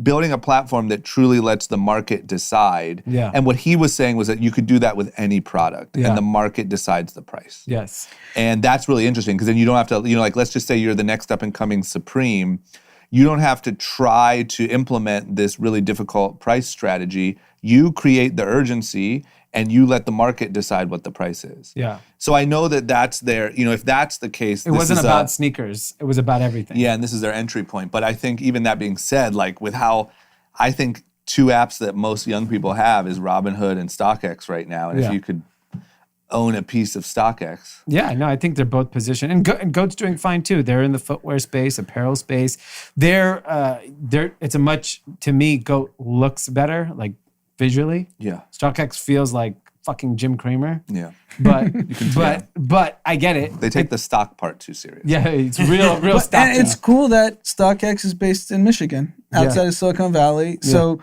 building a platform that truly lets the market decide. Yeah. And what he was saying was that you could do that with any product Yeah. and the market decides the price. Yes. And that's really interesting because then you don't have to, let's just say you're the next up and coming Supreme. you don't have to try to implement this really difficult price strategy. You create the urgency and you let the market decide what the price is. Yeah. So I know that that's their, if that's the case. It wasn't about sneakers. It was about everything. Yeah, and this is their entry point. But I think even that being said, like with how I think 2 apps that most young people have is Robinhood and StockX right now. And if you could own a piece of StockX. Yeah, no, I think they're both positioned. And Goat's doing fine too. They're in the footwear space, apparel space. It's a much, to me, Goat looks better, like visually. Yeah. StockX feels like fucking Jim Cramer. Yeah. But I get it. They take the stock part too serious. Yeah, it's real stock. And it's cool that StockX is based in Michigan, outside of Silicon Valley. Yeah. So,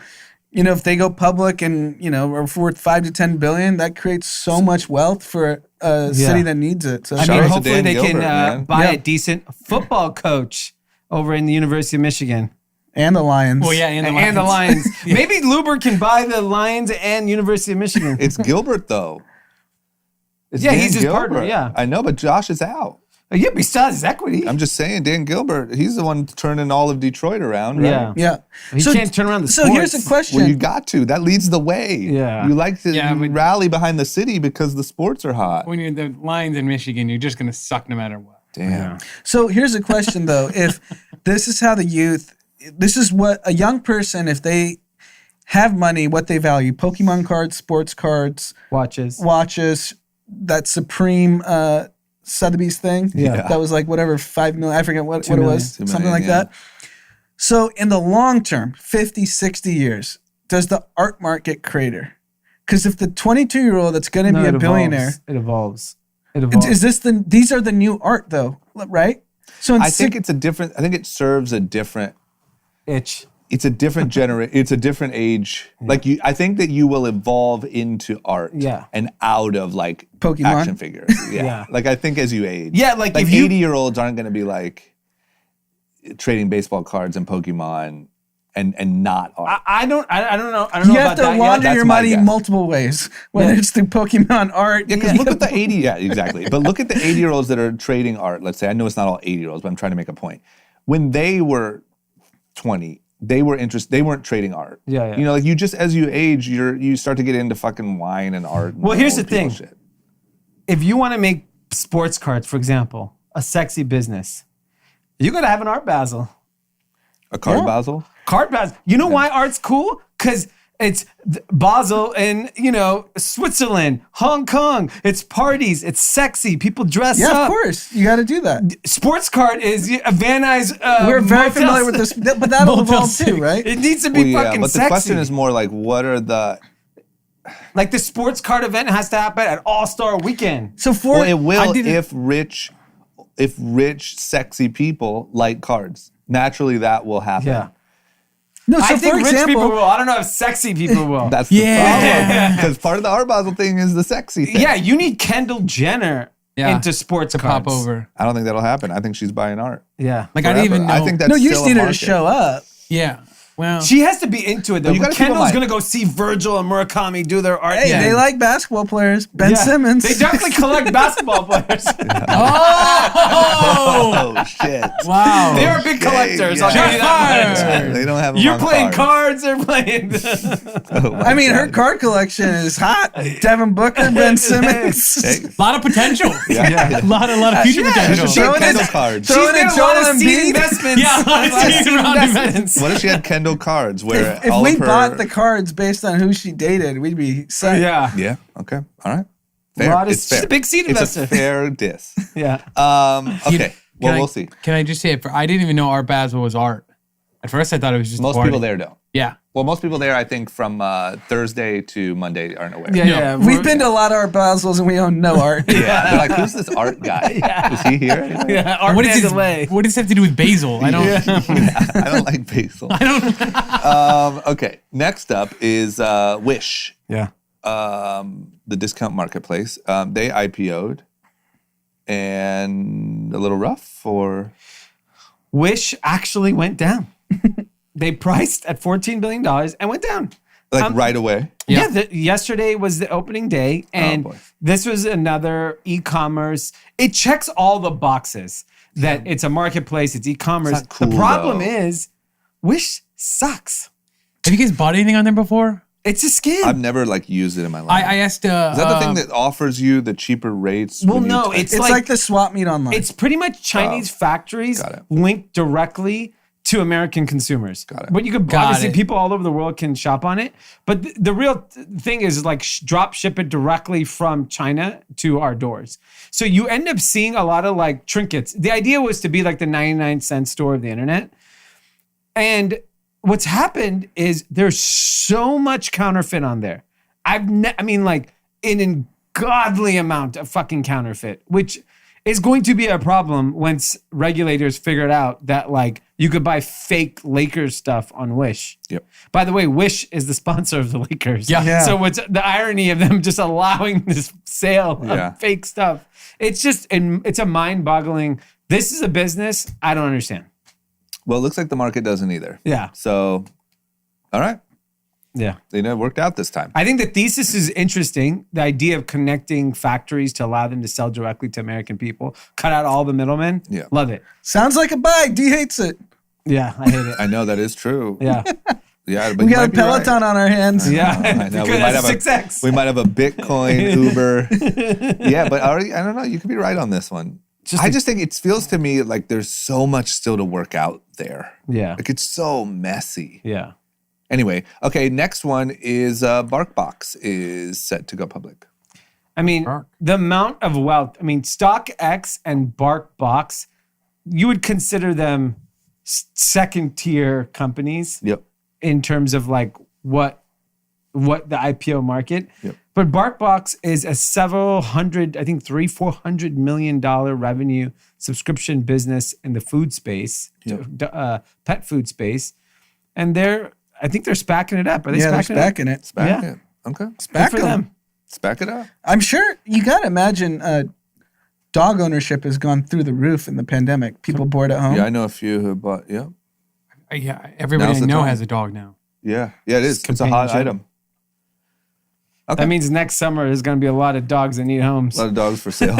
if they go public and, are worth 5 to 10 billion, that creates so much wealth for a city that needs it. So I mean, hopefully they Gilbert, can buy a decent football coach over in the University of Michigan. And the Lions. Well, yeah, and the Lions. Maybe Luber can buy the Lions and University of Michigan. It's Gilbert, though. It's yeah, Dan he's his Gilbert. partner, yeah. I know, but Josh is out. Yeah, but he still has his equity. I'm just saying, Dan Gilbert, he's the one turning all of Detroit around, right? Yeah. He can't turn around the sports. So here's the question. Well, you got to. That leads the way. Yeah. You like to rally behind the city because the sports are hot. When you're the Lions in Michigan, you're just going to suck no matter what. Damn. Yeah. So here's the question, though. If this is how this is what a young person, if they have money, what they value, Pokemon cards, sports cards, watches, that Supreme Sotheby's thing. Yeah. That was like whatever, 5 million. I forget what it was. 2 million, something like that. So in the long term, 50, 60 years, does the art market crater? Because if the 22-year-old that's going to be a billionaire. It evolves. Is these are the new art though, right? So I think it serves a different itch. It's a different it's a different age. Like I think that you will evolve into art and out of like Pokemon action figures. Yeah. Like I think as you age. Yeah, like if 80-year-olds aren't going to be like trading baseball cards and Pokemon and not art. I don't know. I don't know about that. You have to launder your money multiple ways, whether it's through Pokemon art. Yeah, because look at the 80. Yeah, exactly. But look at the 80-year-olds that are trading art. Let's say, I know it's not all 80-year-olds, but I'm trying to make a point. When they were 20, they were interested. They weren't trading art. Yeah. Like you just as you age, you start to get into fucking wine and art. And here's the thing. Shit. If you want to make sports cards, for example, a sexy business, you got to have an art Basel. A card Basel? Card Basel. You know why art's cool? Because it's Basel in, Switzerland, Hong Kong. It's parties. It's sexy. People dress up. Yeah, of course. You got to do that. Sports card is Van Nuys. We're very familiar with this, but that'll evolve too, right? It needs to be fucking but sexy. The question is more like, what are the... Like the sports card event has to happen at All-Star Weekend. So it will if rich, sexy people like cards. Naturally, that will happen. Yeah. No, so I think for rich example, people will. I don't know if sexy people will. That's the problem. Because part of the art Basel thing is the sexy thing. Yeah, you need Kendall Jenner into sports cards. Pop over. I don't think that'll happen. I think she's buying art. Yeah. Like I didn't even know. I think that's no, you still just need a her to market. show up. Yeah. Well, She has to be into it though. But you But gotta keep in Kendall's mind- gonna go see Virgil and Murakami do their art. Hey, they like basketball players. Ben Simmons. They definitely collect basketball players. Oh shit! wow. They are big collectors. Yeah. I'll give you that much. They don't have them You're on playing cards. cards. They're playing. I mean, her card collection is hot. Devin Booker, Ben Simmons. Hey, A lot of potential. yeah. A lot of future potential. She had Throwing Kendall it- cards. She's She's made a lot of Joel seed Embiid. investments. Yeah, a lot of seed seed investments. What if she had Kendall cards where If all we of her... bought the cards based on who she dated, we'd be set. Yeah. Yeah. Okay. All right. Fair. Lot of- It's fair. she's a big seed It's investor. a fair diss. Yeah. Okay. Well, we'll see. Can I just say it? I didn't even know Art Basel was art. At first, I thought it was just Most a party. people there don't. Yeah. Well, most people there, I think, from Thursday to Monday aren't aware. Yeah. We've been to a lot of art Basels and we own no art. Yeah. They're like, who's this art guy? Is he here? Yeah. Art What does Mandalay. what does this have to do with basil? I don't. I don't like basil. I don't. Okay. Next up is Wish, Yeah. the discount marketplace. They IPO'd, and a little rough, or Wish actually went down. They priced at $14 billion and went down. like right away. Yeah, yesterday was the opening day, and boy. this was another e-commerce. It checks all the boxes. that it's a marketplace, it's e-commerce. It's not cool, the problem though. is Wish sucks. Have you guys bought anything on there before? It's a scam. I've never like used it in my life. I asked. Is that the thing that offers you the cheaper rates? Well, when you no, type- it's It's like the swap meet online. It's pretty much Chinese factories got it. linked directly to American consumers. Got it. But you could Got obviously it. people all over the world can shop on it. But the real thing is like drop ship it directly from China to our doors. So you end up seeing a lot of like trinkets. The idea was to be like the 99-cent store of the internet. And what's happened is there's so much counterfeit on there. I mean, like an ungodly amount of fucking counterfeit, which is going to be a problem once regulators figured out that like you could buy fake Lakers stuff on Wish. Yep. By the way, Wish is the sponsor of the Lakers. Yeah. So what's the irony of them just allowing this sale of fake stuff? It's just, it's a mind-boggling. This is a business I don't understand. Well, it looks like the market doesn't either. Yeah. So, all right. Yeah. It worked out this time. I think the thesis is interesting. The idea of connecting factories to allow them to sell directly to American people, cut out all the middlemen. Yeah. Love it. Sounds like a buy. D hates it. Yeah, I hate it. I know that is true. Yeah. Yeah, but We you got might a be Peloton right. on our hands. Yeah. I know. Because that's 6X. We might have a Bitcoin Uber. Yeah, but already, I don't know. You could be right on this one. I just think it feels to me like there's so much still to work out there. Yeah. Like it's so messy. Yeah. Anyway, okay, next one is BarkBox is set to go public. I mean, the amount of wealth. I mean, StockX and BarkBox, you would consider them second tier companies Yep. in terms of like what the IPO market. Yep. But BarkBox is a several hundred, I think $300-400 million revenue subscription business in the food space, pet food space, and I think they're SPACing it up. Are they Yeah, they're SPACing it up? spacking it. Back Yeah. it. Okay. Good Back for 'em. them. Back it up. I'm sure you got to imagine dog ownership has gone through the roof in the pandemic. People bored at home. Yeah, I know a few who bought. Yeah. Yeah, everybody Now's I the know time. has a dog now. Yeah. Yeah, it is. It's a hot companionship. item. Okay. That means next summer there's going to be a lot of dogs that need homes. A lot of dogs for sale.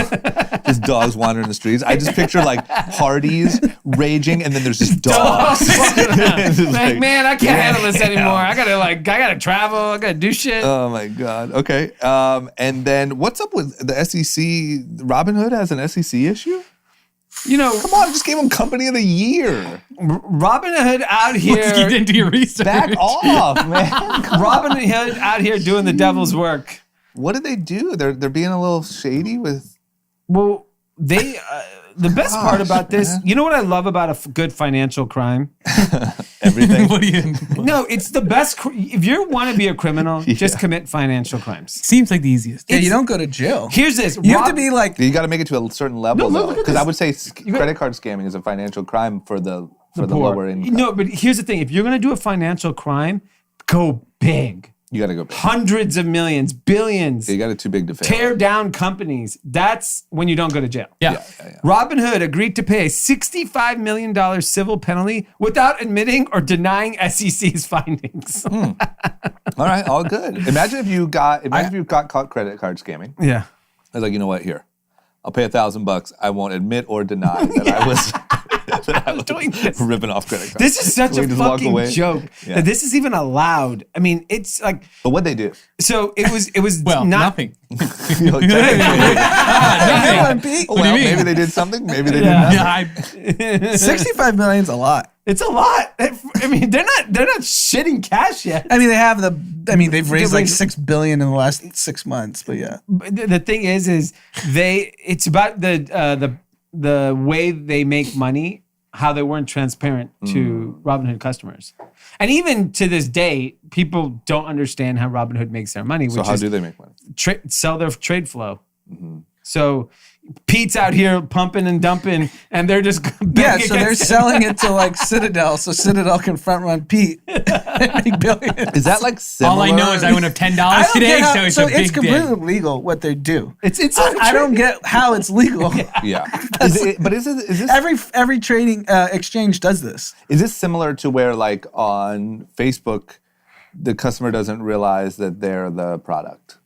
Just dogs wandering the streets. I just picture like parties raging, and then there's just dogs. It's just Like, man, I can't handle this anymore. I gotta travel. I gotta do shit. Oh my God. Okay. And then what's up with the SEC? Robinhood has an SEC issue? You know, Come on, I just gave them Company of the Year. Robinhood out You here. didn't do your research. Back off, man. Robinhood out here doing the devil's work. What did they do? They're being a little shady with. Well, they. The best part Gosh, about this, man. you know what I love about a good financial crime? Everything. What do you? No, it's the best. If you want to be a criminal, just commit financial crimes. Seems like the easiest. Yeah, you don't go to jail. Here's this. You have to be like, You got to make it to a certain level, No, though. look at Because this. I would say credit card scamming is a financial crime for the lower income. No, but here's the thing. If you're going to do a financial crime, go big. You got to go big. Hundreds of millions, billions. You got it too big to fail. Tear down companies. That's when you don't go to jail. Yeah. Robinhood agreed to pay a $65 million civil penalty without admitting or denying SEC's findings. All right, all good. Imagine if you got caught credit card scamming. Yeah. I was like, you know what? Here, I'll pay $1,000. I won't admit or deny that I was doing this. ripping off credit cards. This is such We a just walk fucking away. joke Yeah. that this is even allowed. I mean, it's like, But what'd they do? so it was Well, not. nothing. You know, technically- Pete. What do you well, mean? maybe they did something. Maybe they Yeah. did nothing. Yeah, 65 million's a lot. It's a lot. I mean, they're not shitting cash yet. I mean, they've raised like raised- $6 billion in the last 6 months, but yeah. But the thing is it's about the way they make money, how they weren't transparent to Robinhood customers. And even to this day, people don't understand how Robinhood makes their money, So which how is do they make money? sell their trade flow. So Pete's out here pumping and dumping, and they're just Yeah, betting so they're against him. selling it to like Citadel, so Citadel can front run Pete. Make billions. Is that like similar? all I know is I went up $10 I don't today, get how, so it's so a big it's completely day. legal what they do. It's I don't get how it's legal. Yeah. Is this Every trading exchange does this. is this similar to where like on Facebook, the customer doesn't realize that they're the product?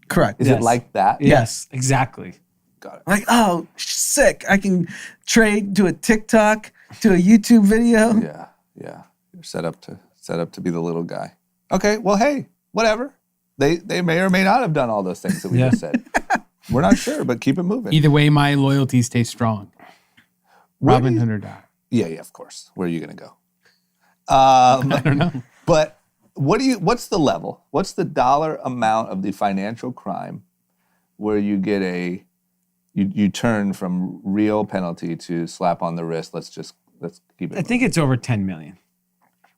Correct. Is it like that? Yes, exactly. Got it. Like, oh, sick. I can trade to a TikTok, to a YouTube video. Yeah. You're set up to be the little guy. Okay, well, hey, whatever. They may or may not have done all those things that we just said. We're not sure, but keep it moving. Either way, my loyalties stay strong. Robinhood or die. Yeah, of course. Where are you going to go? I don't know. But what's the level? What's the dollar amount of the financial crime where you get you turn from real penalty to slap on the wrist? Let's keep it. I think it's over 10 million.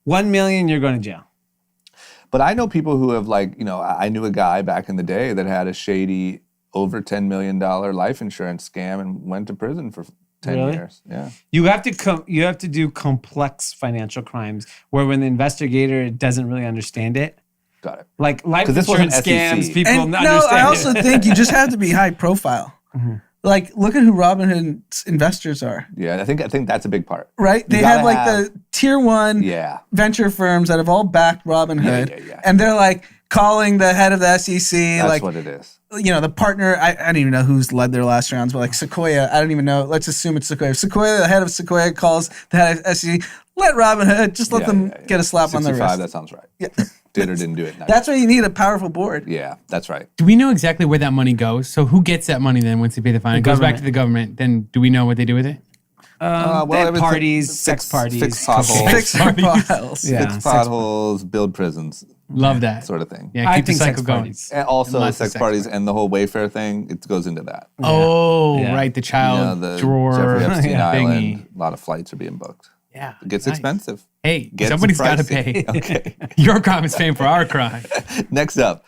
1 million, you're going to jail. But I know people who have I knew a guy back in the day that had a shady over $10 million life insurance scam and went to prison for 10 years. Yeah. You have to do complex financial crimes where when the investigator doesn't really understand it. Got it. Like life 'Cause this insurance wasn't SEC. scams, people And understand I it. also think you just have to be high profile. Like, look at who Robinhood's investors are, Yeah, I think that's a big part. right? They have like the tier one venture firms that have all backed Robinhood, Yeah. and they're like calling the head of the SEC, That's like what it is. the partner. I don't even know who's led their last rounds, but like Sequoia, I don't even know. Let's assume it's Sequoia. Sequoia, the head of Sequoia, calls the head of SEC. Let Robinhood just let them get a slap on the 65, wrist. that sounds right. Yeah. Did or didn't do it. That's why you need a powerful board. Yeah, that's right. Do we know exactly where that money goes? So who gets that money then once they pay the fine? It goes back to the government. Then do we know what they do with it? They have parties, sex parties. Fix potholes. Fix our files. Yeah. Fix potholes, build prisons. Love that. Sort of thing. Yeah, I keep the think cycle sex going. parties. And also And lots of sex sex parties parties. and the whole Wayfair thing, it goes into that. Oh, Yeah. right. The child the drawer Jeffrey Epstein Island, thingy. a lot of flights are being booked. Yeah. It gets nice. expensive. Hey, Gets somebody's got to pricey. pay. Okay. Your crime is paying for our crime. Next up,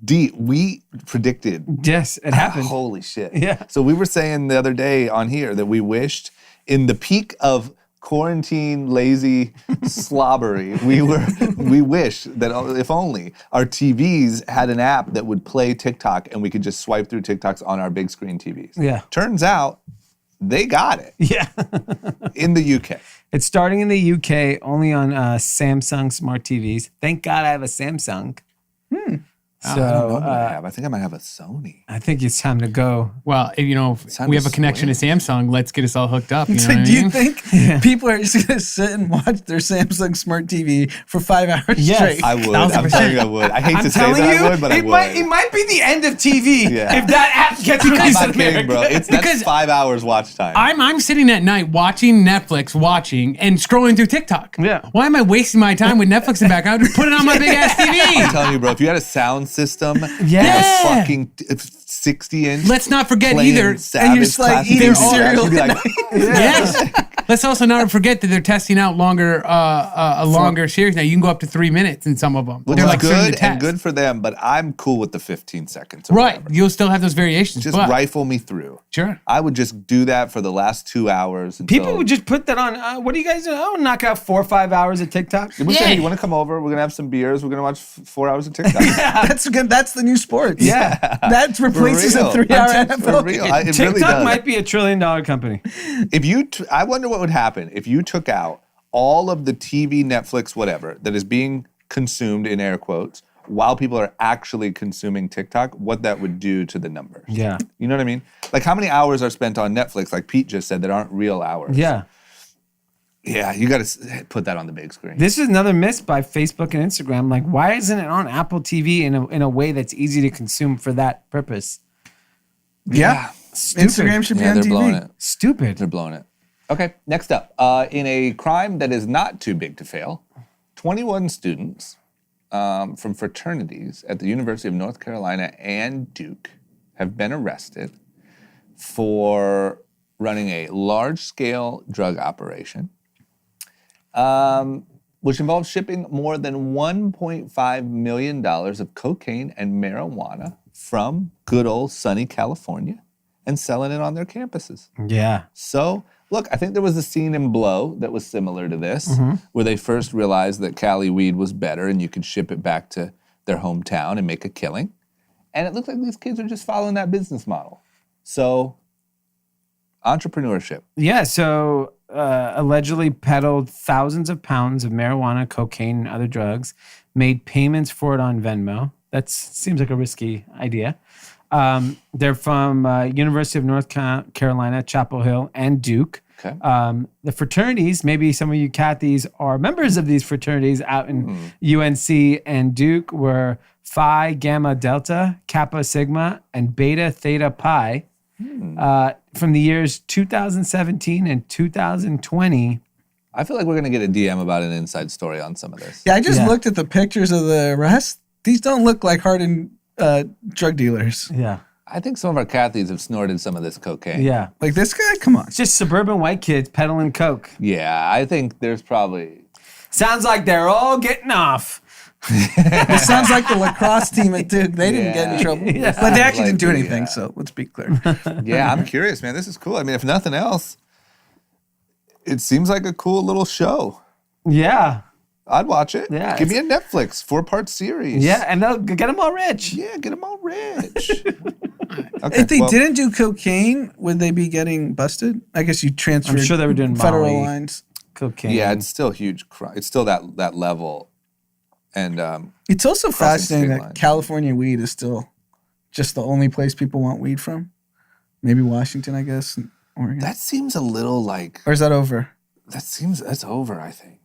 Dee, we predicted. Yes, it happened. Holy shit. Yeah. So we were saying the other day on here that we wished in the peak of quarantine lazy slobbery, we wish that if only our TVs had an app that would play TikTok and we could just swipe through TikToks on our big screen TVs. Yeah. Turns out they got it Yeah. in the UK. It's starting in the UK, only on Samsung smart TVs. Thank God I have a Samsung. So I don't know what I have. I think I might have a Sony. I think it's time to go. Well, if time we to have a connection to Samsung, let's get us all hooked up. You know So what I do you mean? think people are just going to sit and watch their Samsung Smart TV for 5 hours Yes. straight? I would. 1000%. I'm telling you I would. I hate I'm to say telling that you, I would, but I it would. might be the end of TV Yeah. if that app gets I'm released not in kidding, America. bro. That's Because 5 hours watch time. I'm sitting at night watching Netflix, and scrolling through TikTok. Yeah. Why am I wasting my time with Netflix in the background? Just put it on my big ass I'm TV. telling you, bro, if you had a sound system, Yes. a fucking 60-inch. Let's not forget playing either. Savage And you're just, like, classic eating music, cereal. you'd be like, Yes. Let's also not forget that they're testing out a longer series now. You can go up to 3 minutes in some of them. which They're is like starting to good test. and good for them, but I'm cool with the 15 seconds. Or Right. whatever. You'll still have those variations. Just but, rifle me through. Sure. I would just do that for the last 2 hours. Until, People would just put that on. What do you guys do? Oh, knock out 4 or 5 hours of TikTok. We say, Yeah. hey, you want to come over? We're gonna have some beers. We're gonna watch 4 hours of TikTok. That's good. That's the new sports. Yeah. That replaces a real. 3-hour For NFL real. game. It really TikTok does. might be $1 trillion company. If you, I wonder what would happen if you took out all of the TV, Netflix, whatever that is being consumed in air quotes while people are actually consuming TikTok. What that would do to the numbers? Yeah. You know what I mean? Like how many hours are spent on Netflix? Like Pete just said, that aren't real hours. Yeah. Yeah, you got to put that on the big screen. This is another miss by Facebook and Instagram. Like, why isn't it on Apple TV in a way that's easy to consume for that purpose? Yeah. Stupid. Instagram should be Yeah, on they're TV. blowing it. Stupid. They're blowing it. Okay, next up. In a crime that is not too big to fail, 21 students from fraternities at the University of North Carolina and Duke have been arrested for running a large-scale drug operation, which involves shipping more than $1.5 million of cocaine and marijuana from good old sunny California and selling it on their campuses. Yeah. So, look, I think there was a scene in Blow that was similar to this, where they first realized that Cali weed was better and you could ship it back to their hometown and make a killing. And it looks like these kids are just following that business model. So, entrepreneurship. Yeah. So allegedly peddled thousands of pounds of marijuana, cocaine, and other drugs, made payments for it on Venmo. That seems like a risky idea. They're from University of North Carolina, Chapel Hill, and Duke. Okay. The fraternities, maybe some of you Cathys are members of these fraternities out in UNC and Duke, were Phi Gamma Delta, Kappa Sigma, and Beta Theta Pi. From the years 2017 and 2020. I feel like we're going to get a DM about an inside story on some of this. Yeah, I just looked at the pictures of the rest. These don't look like hardened drug dealers. Yeah. I think some of our Cathys have snorted some of this cocaine. Yeah. Like this guy? Come on. It's just suburban white kids peddling coke. Yeah, I think there's probably... Sounds like they're all getting off. This sounds like the lacrosse team at Duke. They didn't get in trouble. Yeah. But they actually didn't do Like, anything, yeah. so let's be clear. Yeah, I'm curious, man. This is cool. I mean, if nothing else, it seems like a cool little show. Yeah. I'd watch it. Yeah, Give me a Netflix 4-part series. Yeah, and they'll get them all rich. Yeah, get them all rich. Okay, If they well, didn't do cocaine, would they be getting busted? I guess you transferred I'm sure they were doing federal Molly. lines. Cocaine. Yeah, it's still huge crime. It's still that level. And It's also Crossing fascinating state that lines. California weed is still just the only place people want weed from. Maybe Washington, I guess, and Oregon. that seems a little like... Or is that over? That's over, I think.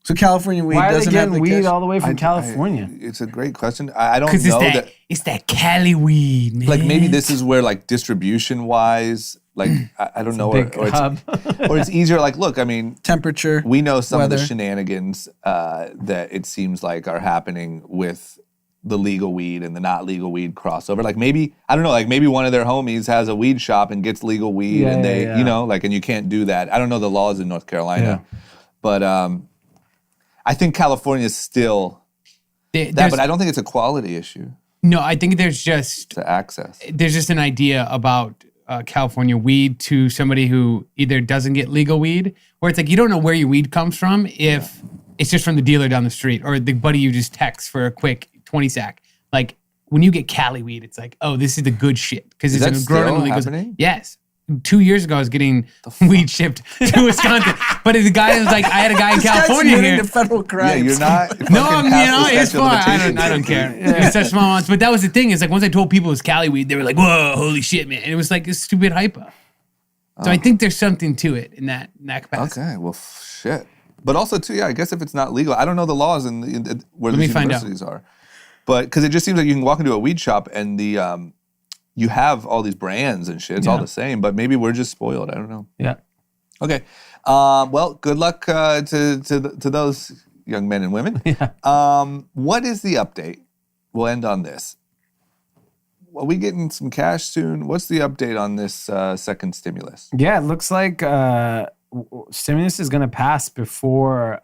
So California weed Why are they doesn't have getting the weed cash- all the way from California? It's a great question. I don't Because know it's that Cali weed, man. like maybe this is where like distribution wise, like I don't know, Big or hub. or it's easier. Like, look, I mean, temperature. we know some of the weather. shenanigans that it seems like are happening with the legal weed and the not legal weed crossover. Like maybe, I don't know, like maybe one of their homies has a weed shop and gets legal weed and they, you know, like, and you can't do that. I don't know the laws in North Carolina, but I think California is still that, but I don't think it's a quality issue No, I think there's just to access. an idea about California weed to somebody who either doesn't get legal weed, or it's like you don't know where your weed comes from if it's just from the dealer down the street or the buddy you just text for a quick 20 sack. Like when you get Cali weed, it's like, oh, this is the good shit because Is it's that grown in still the legal. happening? Yes. 2 years ago, I was getting weed shipped to Wisconsin, but the guy was like, I had a guy in This guy's California admitting here. to federal Yeah, crimes. you're not. No, it's statute of fine. I limitations. don't care. It's such small amounts. But that was the thing. Is like once I told people it was Cali weed, they were like, "Whoa, holy shit, man!" And it was like a stupid hypo. So I think there's something to it in that capacity. Okay, well, shit. But also, too, yeah, I guess if it's not legal, I don't know the laws in where Let these me find out. universities are. But because it just seems like you can walk into a weed shop and you have all these brands and shit. It's all the same, but maybe we're just spoiled. I don't know. Yeah. Okay. Well, good luck to those young men and women. What is the update? We'll end on this. Are we getting some cash soon? What's the update on this second stimulus? Yeah, it looks like stimulus is going to pass before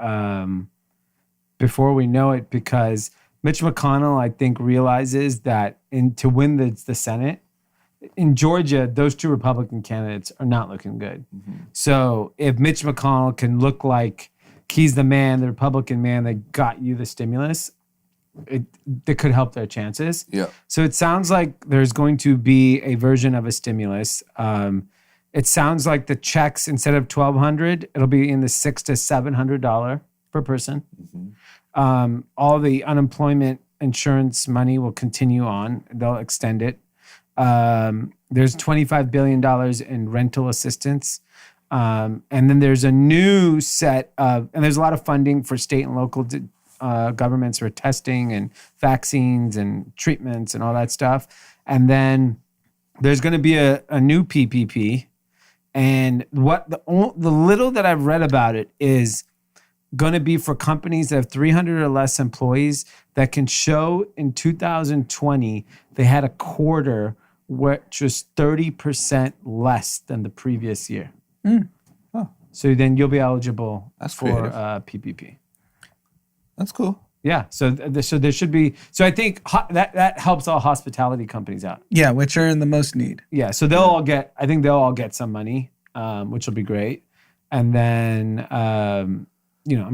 we know it, because Mitch McConnell, I think, realizes that to win the Senate in Georgia, those two Republican candidates are not looking good. Mm-hmm. So if Mitch McConnell can look like he's the man, the Republican man that got you the stimulus, that could help their chances. Yeah. So it sounds like there's going to be a version of a stimulus. It sounds like the checks, instead of $1,200, it'll be in the $600 to $700 per person. Mm-hmm. All the unemployment insurance money will continue on. They'll extend it. There's $25 billion in rental assistance. And then there's a new set of, and there's a lot of funding for state and local governments for testing and vaccines and treatments and all that stuff. And then there's going to be a new PPP. And what the little that I've read about it is going to be for companies that have 300 or less employees that can show in 2020 they had a quarter which was 30% less than the previous year. So then you'll be eligible for PPP. That's cool. Yeah. So there should be. So I think that helps all hospitality companies out. Yeah, which are in the most need. Yeah. So they'll all get. I think they'll all get some money, which will be great. And then I'm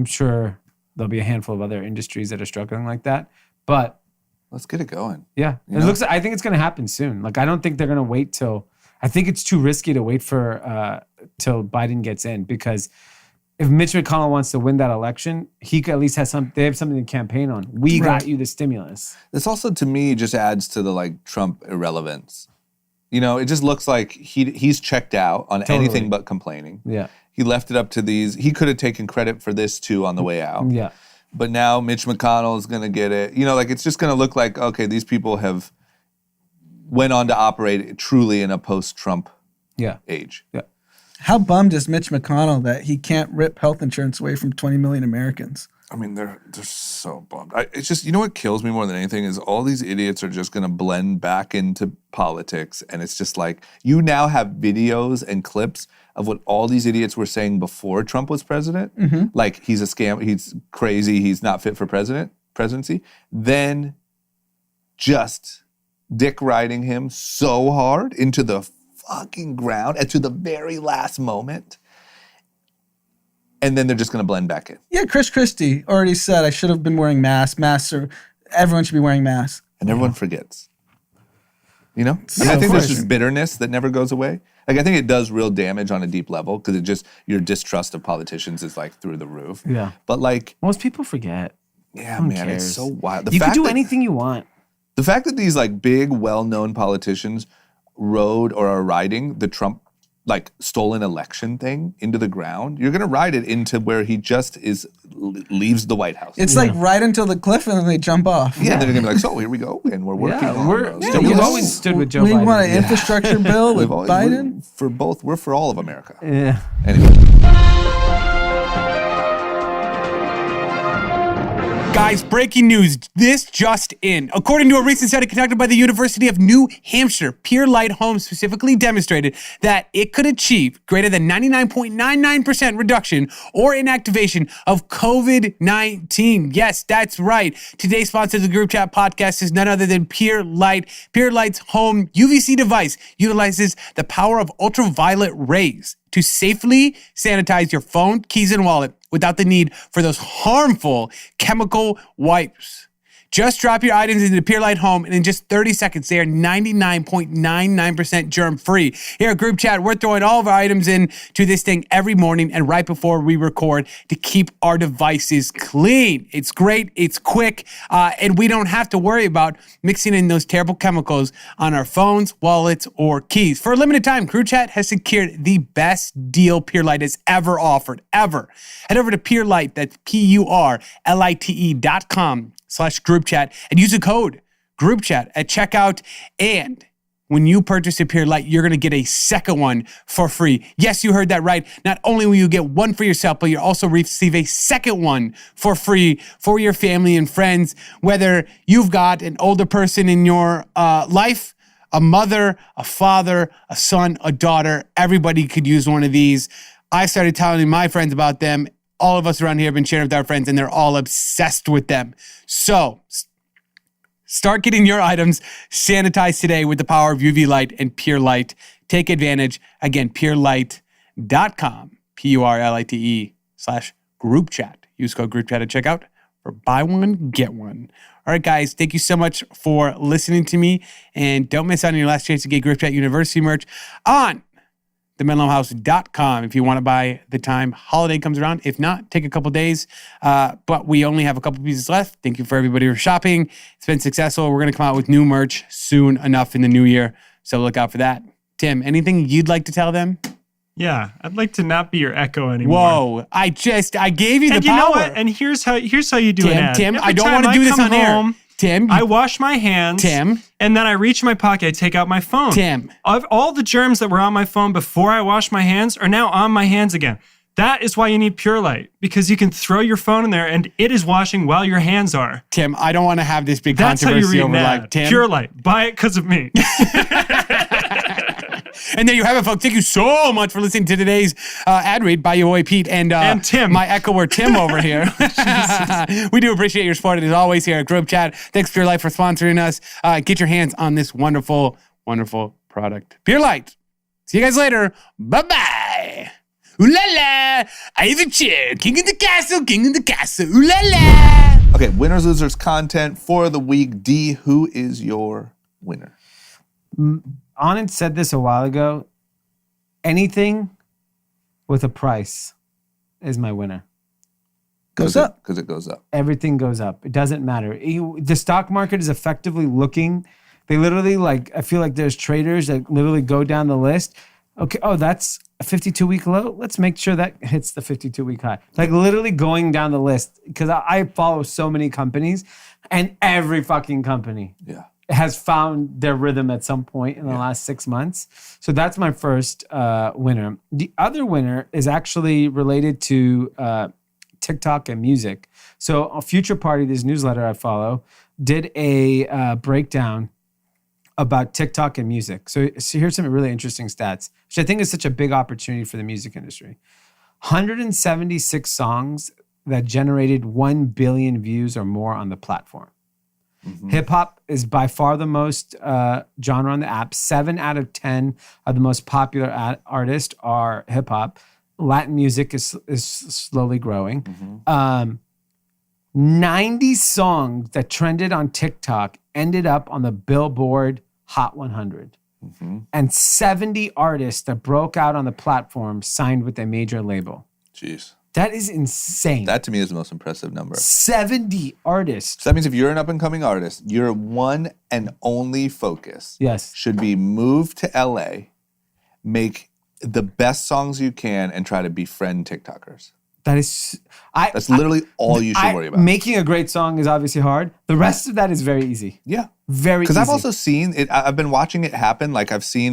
sure there'll be a handful of other industries that are struggling like that. But let's get it going. Yeah, I think it's going to happen soon. Like I don't think they're going to wait till. I think it's too risky to wait for till Biden gets in, because if Mitch McConnell wants to win that election, he could at least have they have something to campaign on. We got you the stimulus. This also, to me, just adds to the like Trump irrelevance. You know, it just looks like he's checked out on anything but complaining. Yeah. He left it up to these. He could have taken credit for this too on the way out. Yeah. But now Mitch McConnell is going to get it. You know, like it's just going to look like, okay, these people have went on to operate truly in a post-Trump age. Yeah. How bummed is Mitch McConnell that he can't rip health insurance away from 20 million Americans? I mean, they're so bummed. It's just, you know what kills me more than anything is all these idiots are just going to blend back into politics. And it's just like, you now have videos and clips of what all these idiots were saying before Trump was president. Mm-hmm. Like, he's a scam, he's crazy, he's not fit for presidency. Then just dick riding him so hard into the fucking ground and to the very last moment. And then they're just going to blend back in. Yeah, Chris Christie already said I should have been wearing masks. Everyone should be wearing masks. And everyone forgets. You know? I mean, I think there's just bitterness that never goes away. Like, I think it does real damage on a deep level because it just, your distrust of politicians is like through the roof. Yeah. But like. Most people forget. Yeah, Who man, cares? it's so wild. You can do anything you want. The fact that these like big, well-known politicians rode or are riding the Trump like stolen election thing into the ground, you're gonna ride it into where he just leaves the White House. It's like right until the cliff and then they jump off. Yeah, they're gonna be like, so here we go, and we're working on those. We've always stood with Joe we Biden. We want an infrastructure bill with Biden. We're for all of America. Yeah. Anyway. Guys, breaking news. This just in. According to a recent study conducted by the University of New Hampshire, Pure Light Home specifically demonstrated that it could achieve greater than 99.99% reduction or inactivation of COVID-19. Yes, that's right. Today's sponsor of the Group Chat podcast is none other than Pure Light. Pure Light's home UVC device utilizes the power of ultraviolet rays to safely sanitize your phone, keys, and wallet without the need for those harmful chemical wipes. Just drop your items into the Pure Light Home, and in just 30 seconds, they are 99.99% germ-free. Here at Group Chat, we're throwing all of our items into this thing every morning and right before we record to keep our devices clean. It's great, it's quick, and we don't have to worry about mixing in those terrible chemicals on our phones, wallets, or keys. For a limited time, Group Chat has secured the best deal Pure Light has ever offered, ever. Head over to Pure Light, that's PURLITE.com/group chat and use the code group chat at checkout. And when you purchase a Pure Light, you're going to get a second one for free. Yes, you heard that right. Not only will you get one for yourself, but you'll also receive a second one for free for your family and friends. Whether you've got an older person in your life, a mother, a father, a son, a daughter, everybody could use one of these. I started telling my friends about them. All of us around here have been sharing with our friends, and they're all obsessed with them. So start getting your items sanitized today with the power of UV light and Pure Light. Take advantage. Again, purelight.com, PURLITE/group chat. Use code group chat at checkout for buy one, get one. All right, guys, thank you so much for listening to me. And don't miss out on your last chance to get Group Chat University merch on themenlohouse.com if you want to buy the time holiday comes around. If not, take a couple days. But we only have a couple pieces left. Thank you for everybody for shopping. It's been successful. We're going to come out with new merch soon enough in the new year. So look out for that. Tim, anything you'd like to tell them? Yeah, I'd like to not be your echo anymore. Whoa, I gave you the power. And you know what? And here's how you do it. Tim, I don't want to do this on air. Tim, I wash my hands. Tim. And then I reach in my pocket, I take out my phone. Tim. All the germs that were on my phone before I washed my hands are now on my hands again. That is why you need Pure Light, because you can throw your phone in there and it is washing while your hands are. Tim, I don't want to have this big That's controversy how you read over that. life. Tim. Pure Light. Buy it because of me. And there you have it, folks. Thank you so much for listening to today's ad read by your boy Pete and Tim. My echoer Tim over here. We do appreciate your support, as always, here at Group Chat. Thanks, Pure Light, for sponsoring us. Get your hands on this wonderful, wonderful product. Pure Light. See you guys later. Bye-bye. Ooh la la. I have a chair. King of the castle, king of the castle. Ooh la la. Okay, winners, losers content for the week. D, who is your winner? Anand said this a while ago. Anything with a price is my winner. Goes up. Because it goes up. Everything goes up. It doesn't matter. The stock market is effectively looking. They literally I feel like there's traders that literally go down the list. Okay, that's a 52-week low. Let's make sure that hits the 52-week high. Like literally going down the list because I follow so many companies and every fucking company has found their rhythm at some point in the last 6 months. So that's my first winner. The other winner is actually related to TikTok and music. So a Future Party, this newsletter I follow, did a breakdown about TikTok and music. So here's some really interesting stats, which I think is such a big opportunity for the music industry. 176 songs that generated 1 billion views or more on the platform. Mm-hmm. Hip hop is by far the most genre on the app. 7 out of 10 of the most popular artists are hip hop. Latin music is slowly growing. Mm-hmm. 90 songs that trended on TikTok ended up on the Billboard Hot 100. Mm-hmm. And 70 artists that broke out on the platform signed with a major label. Jeez. That is insane. That to me is the most impressive number. 70 artists. So that means if you're an up-and-coming artist, your one and only focus should be move to LA, make the best songs you can, and try to befriend TikTokers. That's literally all you should worry about. Making a great song is obviously hard. The rest of that is very easy. Yeah. Very easy. Because I've also seen it, I've been watching it happen. Like I've seen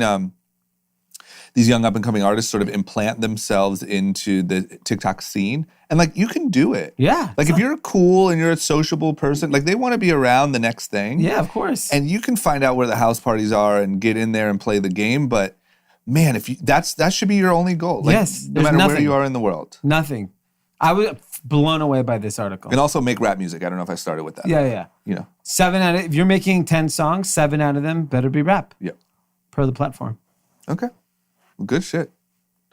these young up-and-coming artists sort of implant themselves into the TikTok scene. And like you can do it. Yeah. Like if you're cool and you're a sociable person, like they want to be around the next thing. Yeah, of course. And you can find out where the house parties are and get in there and play the game. But man, if you that should be your only goal. Like, yes. No matter where you are in the world. Nothing. I was blown away by this article. And also make rap music. I don't know if I started with that. Yeah. You know. If you're making 10 songs, 7 out of them better be rap. Yep. Per the platform. Okay. Well, good shit.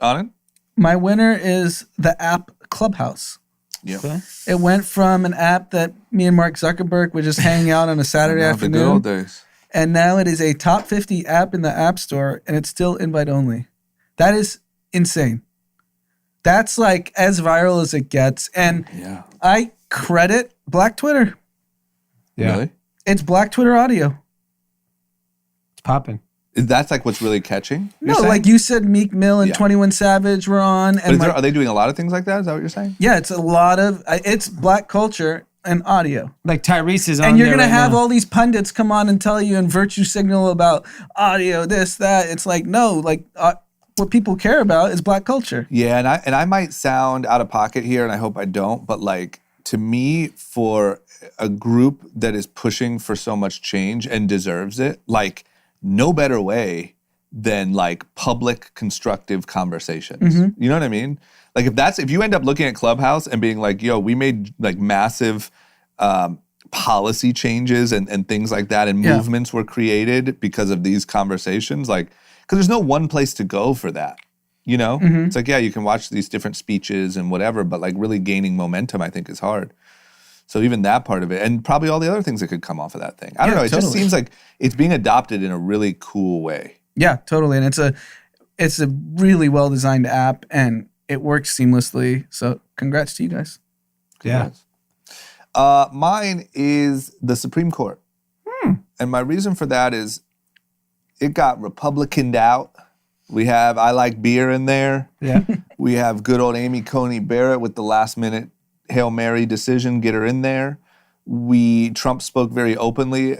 Anand? My winner is the app Clubhouse. Yeah. Okay. It went from an app that me and Mark Zuckerberg would just hang out on a Saturday afternoon. The good old days. And now it is a top 50 app in the App Store, and it's still invite only. That is insane. That's like as viral as it gets. And I credit Black Twitter. Yeah. Really? It's Black Twitter audio. It's popping. That's like what's really catching? No, like you said, Meek Mill and 21 Savage were on. And are they doing a lot of things like that? Is that what you're saying? Yeah, it's a lot of, it's Black culture and audio. Like Tyrese is on and you're there going to right have now. all these pundits come on and tell you and virtue signal about audio, this, that. It's like, no, like what people care about is Black culture. Yeah, and I might sound out of pocket here, and I hope I don't, but like to me, for a group that is pushing for so much change and deserves it, like no better way than like public constructive conversations. Mm-hmm. You know what I mean? Like if you end up looking at Clubhouse and being like, yo, we made like massive policy changes and things like that, and movements were created because of these conversations, like, because there's no one place to go for that, you know? Mm-hmm. It's like, yeah, you can watch these different speeches and whatever, but like really gaining momentum, I think, is hard. So even that part of it, and probably all the other things that could come off of that thing. I don't know. It just seems like it's being adopted in a really cool way. Yeah, totally. And it's a really well-designed app, and it works seamlessly. So congrats to you guys. Congrats. Mine is the Supreme Court. And my reason for that is it got Republicaned out. We have I Like Beer in there. Yeah. We have good old Amy Coney Barrett with the last minute Hail Mary decision, get her in there. Trump spoke very openly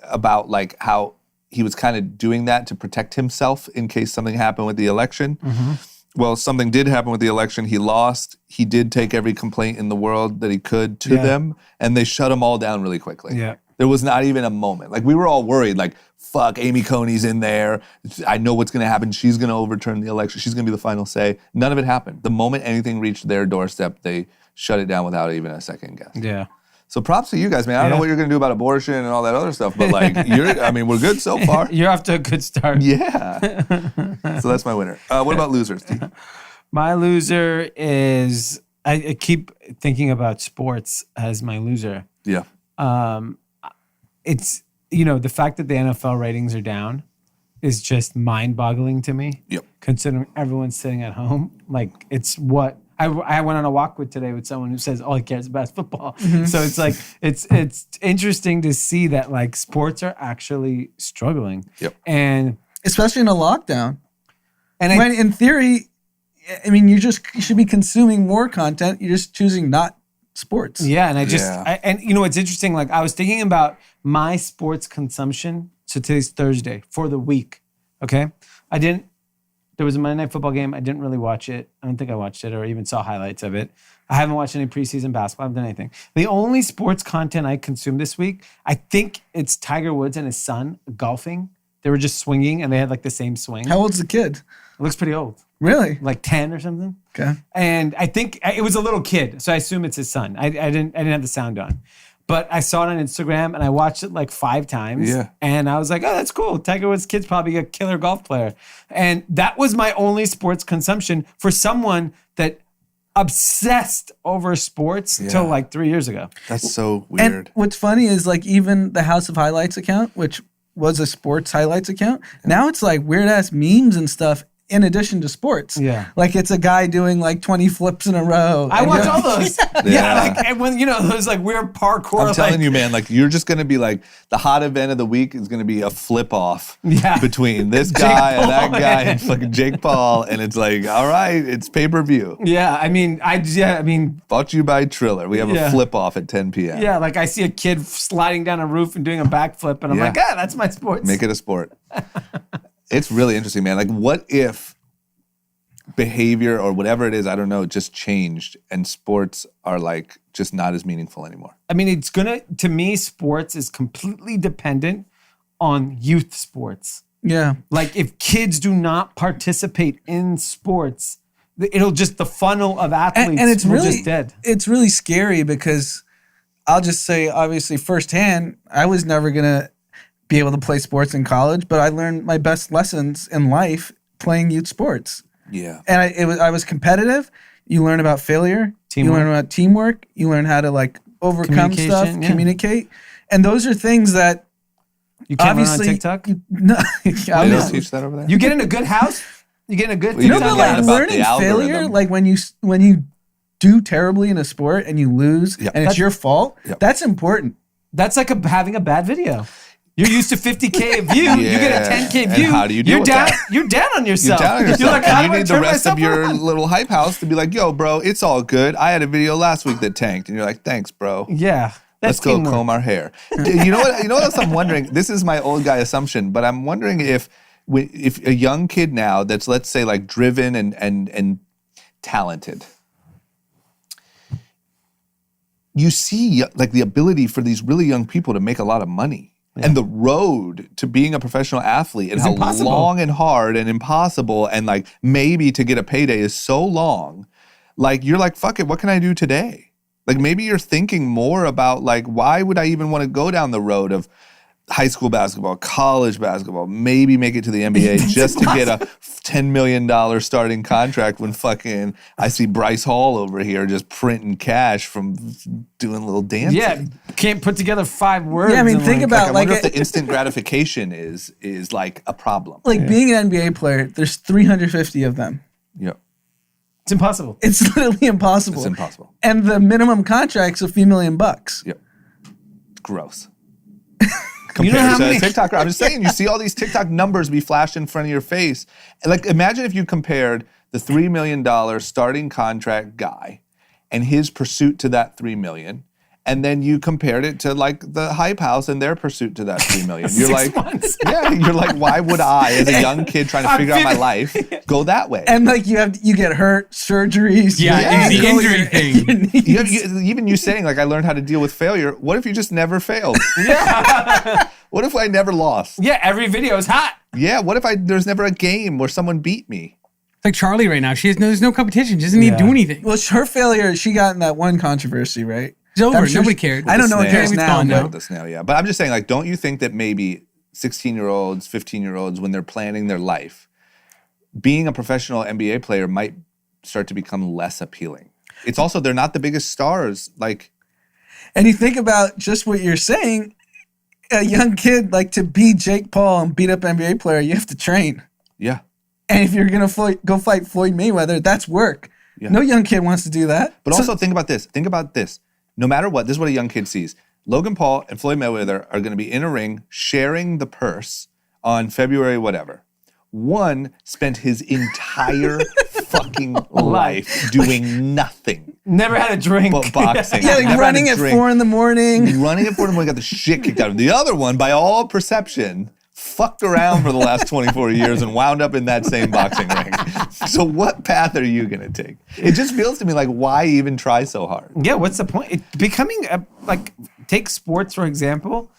about like how he was kind of doing that to protect himself in case something happened with the election. Mm-hmm. Well, something did happen with the election. He lost. He did take every complaint in the world that he could to them, and they shut them all down really quickly. Yeah. There was not even a moment. Like we were all worried, like, fuck, Amy Coney's in there. I know what's going to happen. She's going to overturn the election. She's going to be the final say. None of it happened. The moment anything reached their doorstep, they shut it down without even a second guess. Yeah. So props to you guys, man. I don't know what you're going to do about abortion and all that other stuff, but like, we're good so far. You're off to a good start. Yeah. So that's my winner. What about losers, Dee? My loser is, I keep thinking about sports as my loser. Yeah. It's, the fact that the NFL ratings are down is just mind-boggling to me. Yep. Considering everyone's sitting at home. Like, it's what, I went on a walk today with someone who says all he cares about is football. So it's like it's interesting to see that like sports are actually struggling. Yep. And especially in a lockdown. And when in theory, I mean, you should be consuming more content. You're just choosing not sports. Yeah, and Yeah. and you know, it's interesting. Like I was thinking about my sports consumption. So today's Thursday for the week. Okay, there was a Monday Night Football game. I didn't really watch it. I don't think I watched it or even saw highlights of it. I haven't watched any preseason basketball. I haven't done anything. The only sports content I consumed this week, I think it's Tiger Woods and his son golfing. They were just swinging and they had like the same swing. How old's the kid? It looks pretty old. Really? Like 10 or something. Okay. And I think it was a little kid, so I assume it's his son. I didn't have the sound on. But I saw it on Instagram and I watched it like 5 times. Yeah. And I was like, oh, that's cool. Tiger Woods' kid's probably a killer golf player. And that was my only sports consumption for someone that obsessed over sports till like 3 years ago. That's so weird. And what's funny is like even the House of Highlights account, which was a sports highlights account, now it's like weird ass memes and stuff in addition to sports. Yeah. Like it's a guy doing like 20 flips in a row. I watch all those. Yeah. Like and when those like weird parkour. I'm telling you, man, like you're just going to be like the hot event of the week is going to be a flip off between this guy and that guy and fucking Jake Paul. And it's like, all right, it's pay-per-view. Yeah. I mean, Brought to you by Triller. We have a flip off at 10 p.m. Yeah, like I see a kid sliding down a roof and doing a backflip, and I'm like, that's my sports. Make it a sport. It's really interesting, man. Like, what if behavior or whatever it is, I don't know, just changed and sports are like just not as meaningful anymore? I mean, to me, sports is completely dependent on youth sports. Yeah. Like if kids do not participate in sports, it'll just, the funnel of athletes and it's really just dead. It's really scary because I'll just say, obviously, firsthand, I was never going to be able to play sports in college, but I learned my best lessons in life playing youth sports. Yeah. And I was competitive. You learn about failure. Teamwork. You learn about teamwork. You learn how to like overcome stuff, communicate. And those are things that you can't obviously learn on TikTok? No. They don't teach that over there? You get in a good house, you get in a good Well, you TikTok No, but learn like about learning the failure, algorithm. like when you do terribly in a sport and you lose Yep. and it's your fault, that's important. That's like having a bad video. You're used to 50K view. You get a 10K And view. how do you deal you're with down. that? You're down on You're yourself. down on yourself. You're like, how And do you I need the turn rest of myself your around? little hype house to be like, yo, bro, it's all good. I had a video last week that tanked. And you're like, thanks, bro. Yeah. Let's go comb our hair. You know what else I'm wondering? This is my old guy assumption, but I'm wondering if a young kid now that's, let's say, like driven and talented, you see like the ability for these really young people to make a lot of money. And the road to being a professional athlete and how long and hard and impossible and like maybe to get a payday is so long. Like you're like, fuck it, what can I do today? Like maybe you're thinking more about like, why would I even want to go down the road of high school basketball, college basketball, maybe make it to the NBA just to get a $10 million starting contract when fucking I see Bryce Hall over here just printing cash from doing little dances. Yeah, can't put together 5 words. Yeah, I mean, and, think about I wonder if the instant gratification is like a problem. like being an NBA player, there's 350 of them. Yeah. It's impossible. It's literally impossible. It's impossible. And the minimum contract's a few $1 million. Yep. Gross. You know how many TikToker. I'm just saying, you see all these TikTok numbers be flashed in front of your face. And like, imagine if you compared the $3 million starting contract guy and his pursuit to that $3 million, and then you compared it to like the Hype House and their pursuit to that $3 million. You're 6 like, months. you're like, why would I, as a young kid trying to figure out my life, go that way? And like you get hurt, surgeries. Yeah, it's the injury thing. Even you saying like, I learned how to deal with failure. What if you just never failed? What if I never lost? Yeah, every video is hot. Yeah, what if there's never a game where someone beat me? It's like Charlie right now. There's no competition. She doesn't need to do anything. Well, her failure, she got in that one controversy, right? It's over. I'm sure Nobody she- cared. I don't know what Snail. cares It's now. gone now. but- The snail, yeah. But I'm just saying, like, don't you think that maybe 16-year-olds, 15-year-olds, when they're planning their life, being a professional NBA player might start to become less appealing? It's also, they're not the biggest stars. Like, And you think about just what you're saying, a young kid, like to be Jake Paul and beat up an NBA player, you have to train. yeah. And if you're going to go fight Floyd Mayweather, that's work. No young kid wants to do that. But also think about this. Think about this. No matter what, this is what a young kid sees. Logan Paul and Floyd Mayweather are going to be in a ring sharing the purse on February whatever. One spent his entire fucking life doing nothing. Never had a drink. But boxing. Yeah, like Never running had at a drink. 4 a.m. Running at 4 a.m. got the shit kicked out of him. The other one, by all perception, fucked around for the last 24 years and wound up in that same boxing ring. So what path are you going to take? It just feels to me like, why even try so hard? Yeah, what's the point? Becoming take sports, for example.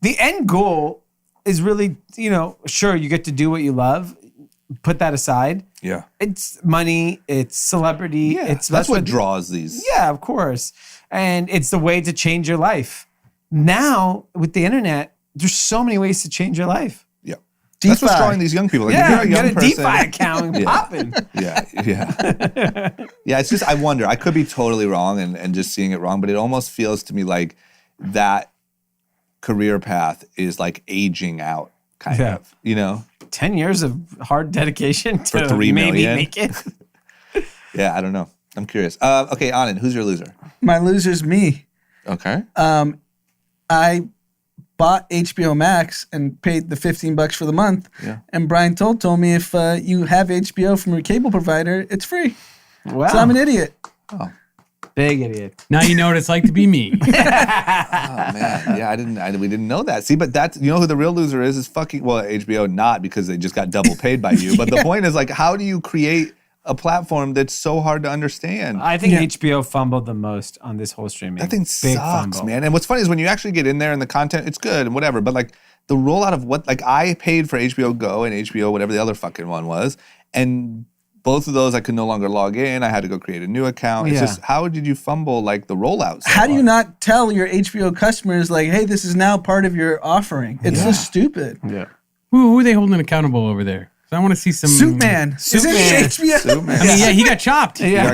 The end goal is really, sure, you get to do what you love. Put that aside. Yeah. It's money. It's celebrity. Yeah, that's what draws these. Yeah, of course. And it's the way to change your life. Now, with the internet, there's so many ways to change your life. Yeah. That's what's drawing these young people. Like, if you're a get young a person, DeFi account and popping. Yeah. Yeah, it's just, I wonder. I could be totally wrong and just seeing it wrong, but it almost feels to me like that career path is like aging out, kind of, 10 years of hard dedication to For 3 maybe million? make it. Yeah, I don't know. I'm curious. Okay, Anand, who's your loser? My loser's me. Okay. I bought HBO Max and paid the $15 for the month. Yeah. And Brian told me if you have HBO from your cable provider, it's free. Wow. So I'm an idiot. Big idiot. Now you know what it's like to be me. Oh man, yeah, we didn't know that. See, but that's, who the real loser is fucking, well, HBO not, because they just got double paid by you. But the point is, like, how do you create a platform that's so hard to understand? I think HBO fumbled the most on this whole streaming. That thing Big sucks, fumble. man. And what's funny is when you actually get in there and the content, it's good and whatever. But like the rollout of I paid for HBO Go and HBO, whatever the other fucking one was. And both of those I could no longer log in. I had to go create a new account. It's just, how did you fumble like the rollout? So How do you not tell your HBO customers, like, hey, this is now part of your offering? It's so stupid. Yeah. Who are they holding accountable over there? So I want to see some. Superman. Is it HBO? Superman. I mean, yeah, he got chopped. Yeah.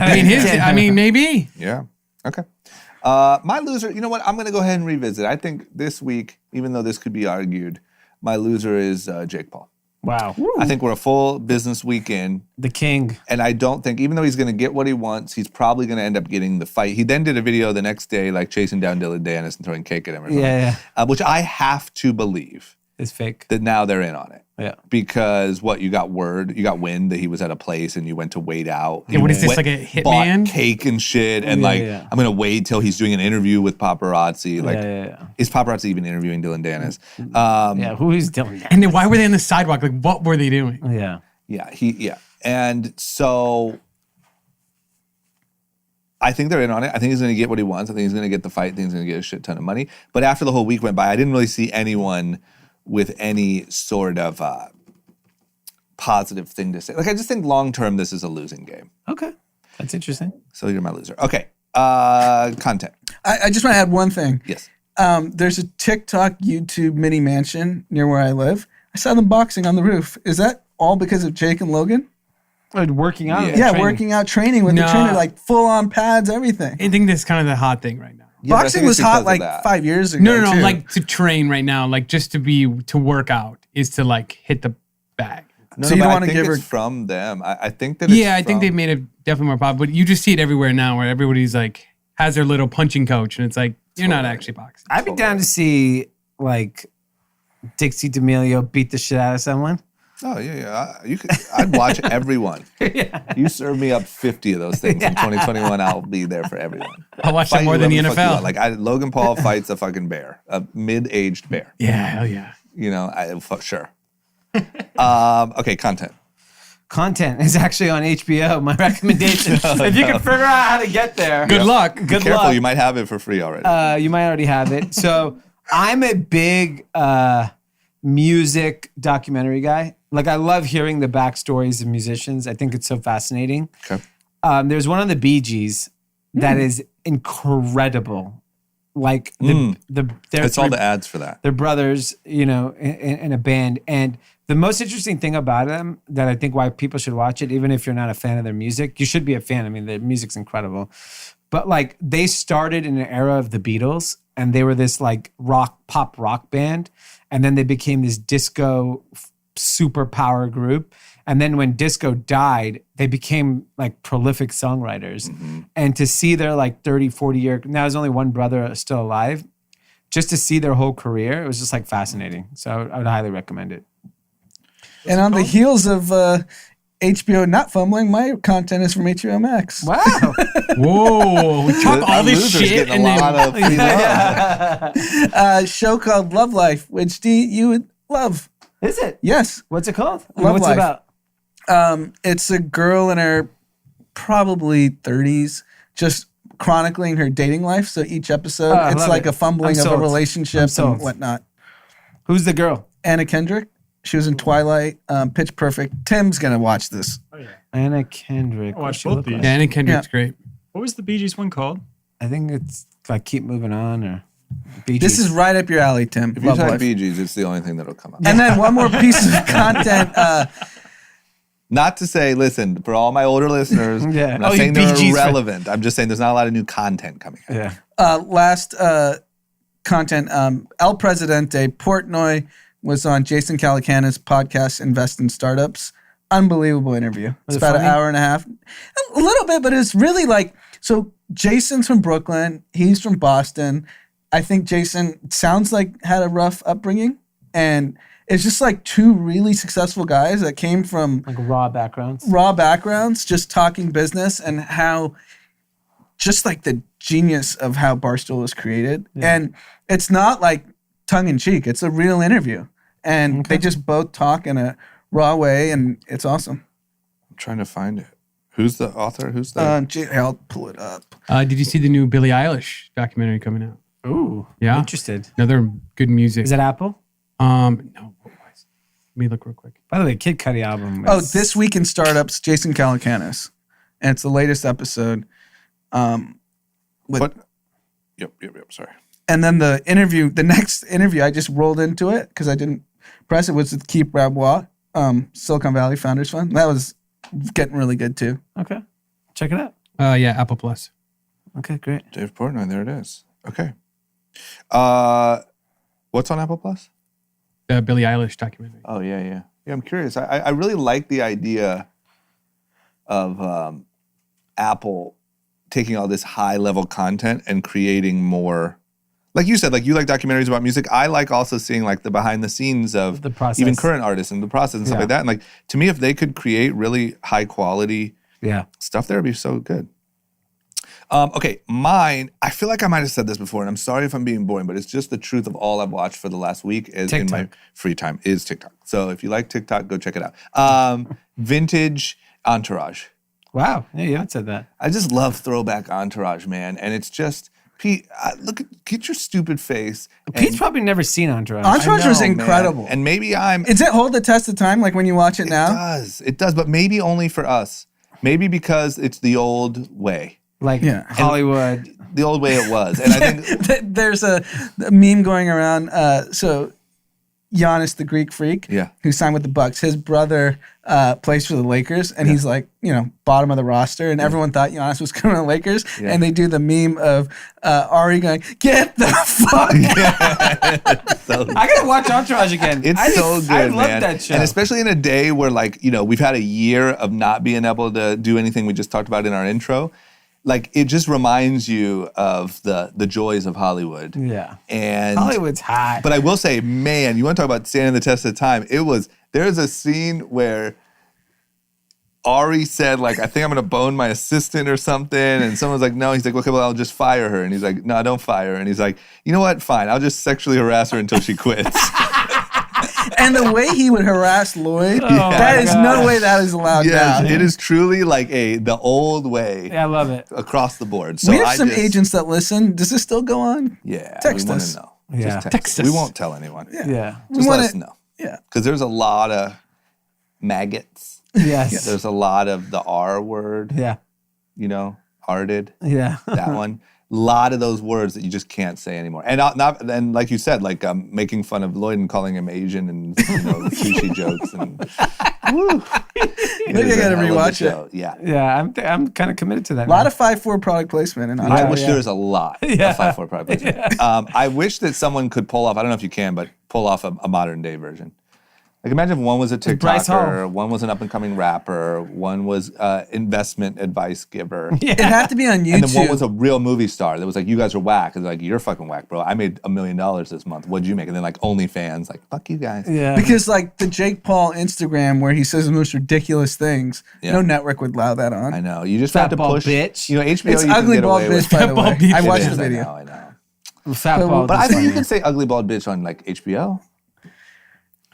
Maybe. Yeah. Okay. My loser, you know what? I'm going to go ahead and revisit. I think this week, even though this could be argued, my loser is Jake Paul. Wow. I think we're a full business weekend. The king. And I don't think, even though he's going to get what he wants, he's probably going to end up getting the fight. He then did a video the next day, like chasing down Dylan Dennis and throwing cake at him or something. Yeah. Which I have to believe It's fake. that now they're in on it. Yeah. Because you got wind that he was at a place and you went to wait out. Yeah, what is this, Went- like a hitman? Bought cake and shit. And I'm going to wait till he's doing an interview with paparazzi. Like, is paparazzi even interviewing Dylan Dennis? Who is Dylan Dennis? And then why were they on the sidewalk? Like, what were they doing? Yeah. Yeah. And so I think they're in on it. I think he's going to get what he wants. I think he's going to get the fight. I think he's going to get a shit ton of money. But after the whole week went by, I didn't really see anyone with any sort of positive thing to say. Like, I just think long-term, this is a losing game. Okay. That's interesting. So you're my loser. Okay. Content. I just want to add one thing. Yes. There's a TikTok, YouTube mini mansion near where I live. I saw them boxing on the roof. Is that all because of Jake and Logan? Working out? Yeah. Yeah, working out, training with the trainer, like full-on pads, everything. I think that's kind of the hot thing right now. Yeah, but I Boxing think was it's because hot of like that. 5 years ago. No, too. like to train right now, like just to work out is to like hit the bag. No, So you but don't I wanna think give her- it's from them. I think that it's Yeah, I think from- they've made it definitely more popular. But you just see it everywhere now where everybody's like has their little punching coach and it's like, you're not actually boxing. I'd be down to see like Dixie D'Amelio beat the shit out of someone. Oh, yeah. I'd watch everyone. You serve me up 50 of those things in 2021, I'll be there for everyone. I'll watch that Fight more than the whoever the fuck you NFL. want. Like, Logan Paul fights a fucking bear, a mid-aged bear. Yeah, hell yeah. Sure. Okay, content. Content is actually on HBO, my recommendation. If you can figure out how to get there. Good luck. Good Careful, luck. you might have it for free already. You might already have it. So I'm a big music documentary guy. Like, I love hearing the backstories of musicians. I think it's so fascinating. Okay. There's one on the Bee Gees that is incredible. Like It's all the ads for that. they're brothers, in a band. And the most interesting thing about them that I think why people should watch it, even if you're not a fan of their music, you should be a fan. I mean, their music's incredible. But like, they started in an era of the Beatles and they were this like pop rock band. And then they became this disco super power group. And then when disco died, they became like prolific songwriters. And to see their like 30, 40 year, now there's only one brother still alive, just to see their whole career, it was just like fascinating. So I would highly recommend it. And on the heels of HBO not fumbling, my content is from HBO Max. Wow. Whoa, we talk all this shit and then A show called Love Life, which Dee, you would love. Is it? Yes. What's it called? Love What's Life. it about? It's a girl in her probably 30s just chronicling her dating life. So each episode, I it's love like it. a fumbling I'm of a sold. relationship I'm sold. and whatnot. Who's the girl? Anna Kendrick. She was in Twilight, Pitch Perfect. Tim's going to watch this. Oh yeah. Anna Kendrick. I What's watched she both look these. like? Dan and Kendrick's great. What was the Bee Gees one called? I think it's like Keep Moving On or Bee This Gees. is right up your alley, Tim. If you Love type Life. Bee Gees, it's the only thing that'll come up. And then one more piece of content. Not to say, listen, for all my older listeners, Yeah. I'm not Oh, you saying Bee they're Gees fan. irrelevant. I'm just saying there's not a lot of new content coming out. Yeah. Last content. El Presidente Portnoy was on Jason Calacanis' podcast, Invest in Startups. Unbelievable interview. It's it about funny? an hour and a half. A little bit, but it's really like, so Jason's from Brooklyn. He's from Boston. I think Jason sounds like had a rough upbringing. And it's just like two really successful guys that came from Like raw backgrounds. raw backgrounds, just talking business and how, just like the genius of how Barstool was created. And it's not like tongue in cheek, it's a real interview. And they just both talk in a raw way, and it's awesome. I'm trying to find it. Who's the author? Who's the? I'll pull it up. Did you see the new Billie Eilish documentary coming out? Ooh. Yeah. Interested. Another good music. Is that Apple? No. What was? Let me look real quick. By the way, Kid Cudi album. Oh, is- This Week in Startups, Jason Calacanis. And it's the latest episode. What? Yep. Sorry. And then the next interview, I just rolled into it because I didn't press it, was with Keith Rabois, Silicon Valley Founders Fund. That was getting really good too. Okay. Check it out. Yeah, Apple Plus. Okay, great. Dave Portnoy. There it is. Okay. What's on Apple Plus? The Billie Eilish documentary. Oh yeah. I'm curious. I really like the idea of Apple taking all this high level content and creating more. Like you said, like you like documentaries about music. I like also seeing like the behind the scenes of The process. even current artists and the process and stuff Yeah. like that. And like to me, if they could create really high quality Yeah. stuff, there would be so good. Okay, mine. I feel like I might have said this before, and I'm sorry if I'm being boring, but it's just the truth of all I've watched for the last week is in my TikTok. free time is TikTok. So if you like TikTok, go check it out. Vintage Entourage. Wow. Yeah, you haven't said that. I just love throwback Entourage, man, and it's just Pete. Get your stupid face. Pete's probably never seen Entourage. Entourage was man. incredible. And maybe I'm. Does it hold the test of time like when you watch it now? It does, but maybe only for us. Maybe because it's the old way. Like Yeah. Hollywood. The old way it was. And I think There's a meme going around. So Giannis, the Greek freak, Yeah. who signed with the Bucks, his brother plays for the Lakers, and he's like, bottom of the roster, and everyone thought Giannis was coming to the Lakers, Yeah. and they do the meme of Ari going, "Get the fuck out!" so, I gotta watch Entourage again. it's so good, I man. love that show. And especially in a day where we've had a year of not being able to do anything we just talked about in our intro. Like it just reminds you of the joys of Hollywood. Yeah. And Hollywood's hot. But I will say, man, you want to talk about standing the test of time. There's a scene where Ari said, like, I think I'm going to bone my assistant or something. And someone's like, no. He's like, okay, well, I'll just fire her. And he's like, no, don't fire her. And he's like, you know what? Fine. I'll just sexually harass her until she quits. And the way he would harass Lloyd, that is no way that is allowed Yes, now. it is truly like the old way yeah, I love it. across the board. So We have I some just, agents that listen. Does this still go on? Yeah, Text we want us. to know. Yeah. Just Text We us. won't tell anyone. Yeah. Just wanna- let us know. Yeah. Because there's a lot of maggots. Yes. There's a lot of the R word, Yeah. arted, Yeah. that one. A lot of those words that you just can't say anymore. And and like you said, like making fun of Lloyd and calling him Asian and sushi jokes. And woo. Maybe I gotta rewatch it. Yeah. Yeah. I'm kind of committed to that. A lot of 5-4 product placement. And I wish there was a lot Yeah. of 5-4 product placement. I wish that someone could pull off, I don't know if you can, but pull off a modern day version. Like imagine if one was a Bryce Hall. TikToker, one was an up and coming rapper, one was investment advice giver. It'd have to be on YouTube. And then one was a real movie star that was like, you guys are whack. And like, you're fucking whack, bro. I made $1 million this month. What'd you make? And then like OnlyFans, like, fuck you guys. Yeah. Because like the Jake Paul Instagram where he says the most ridiculous things, no network would allow that on. I know. You just Fat have to ball push. bitch. You know, HBO, It's you can ugly get bald away with. bitch, by the way. bitch. I watched It the is, video. I know. Fat ball. But I think you can say ugly bald bitch on like HBO.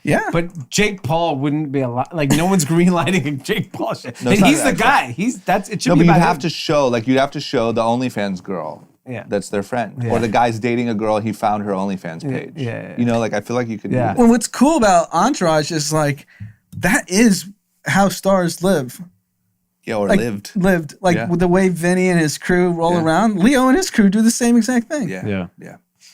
Yeah. But Jake Paul wouldn't be a lot. Like no one's greenlighting a Jake Paul shit. No, And it's he's not the guy. It should No, be but you'd about have him. to show, like, you'd have to show the OnlyFans girl. Yeah. That's their friend. Yeah. Or the guy's dating a girl, he found her OnlyFans page. yeah. You know, like, I feel like you could do Yeah. that. Well, what's cool about Entourage is like that is how stars live. Yeah, or Like lived. Like Yeah. with the way Vinny and his crew roll Yeah. around. Leo and his crew do the same exact thing. Yeah.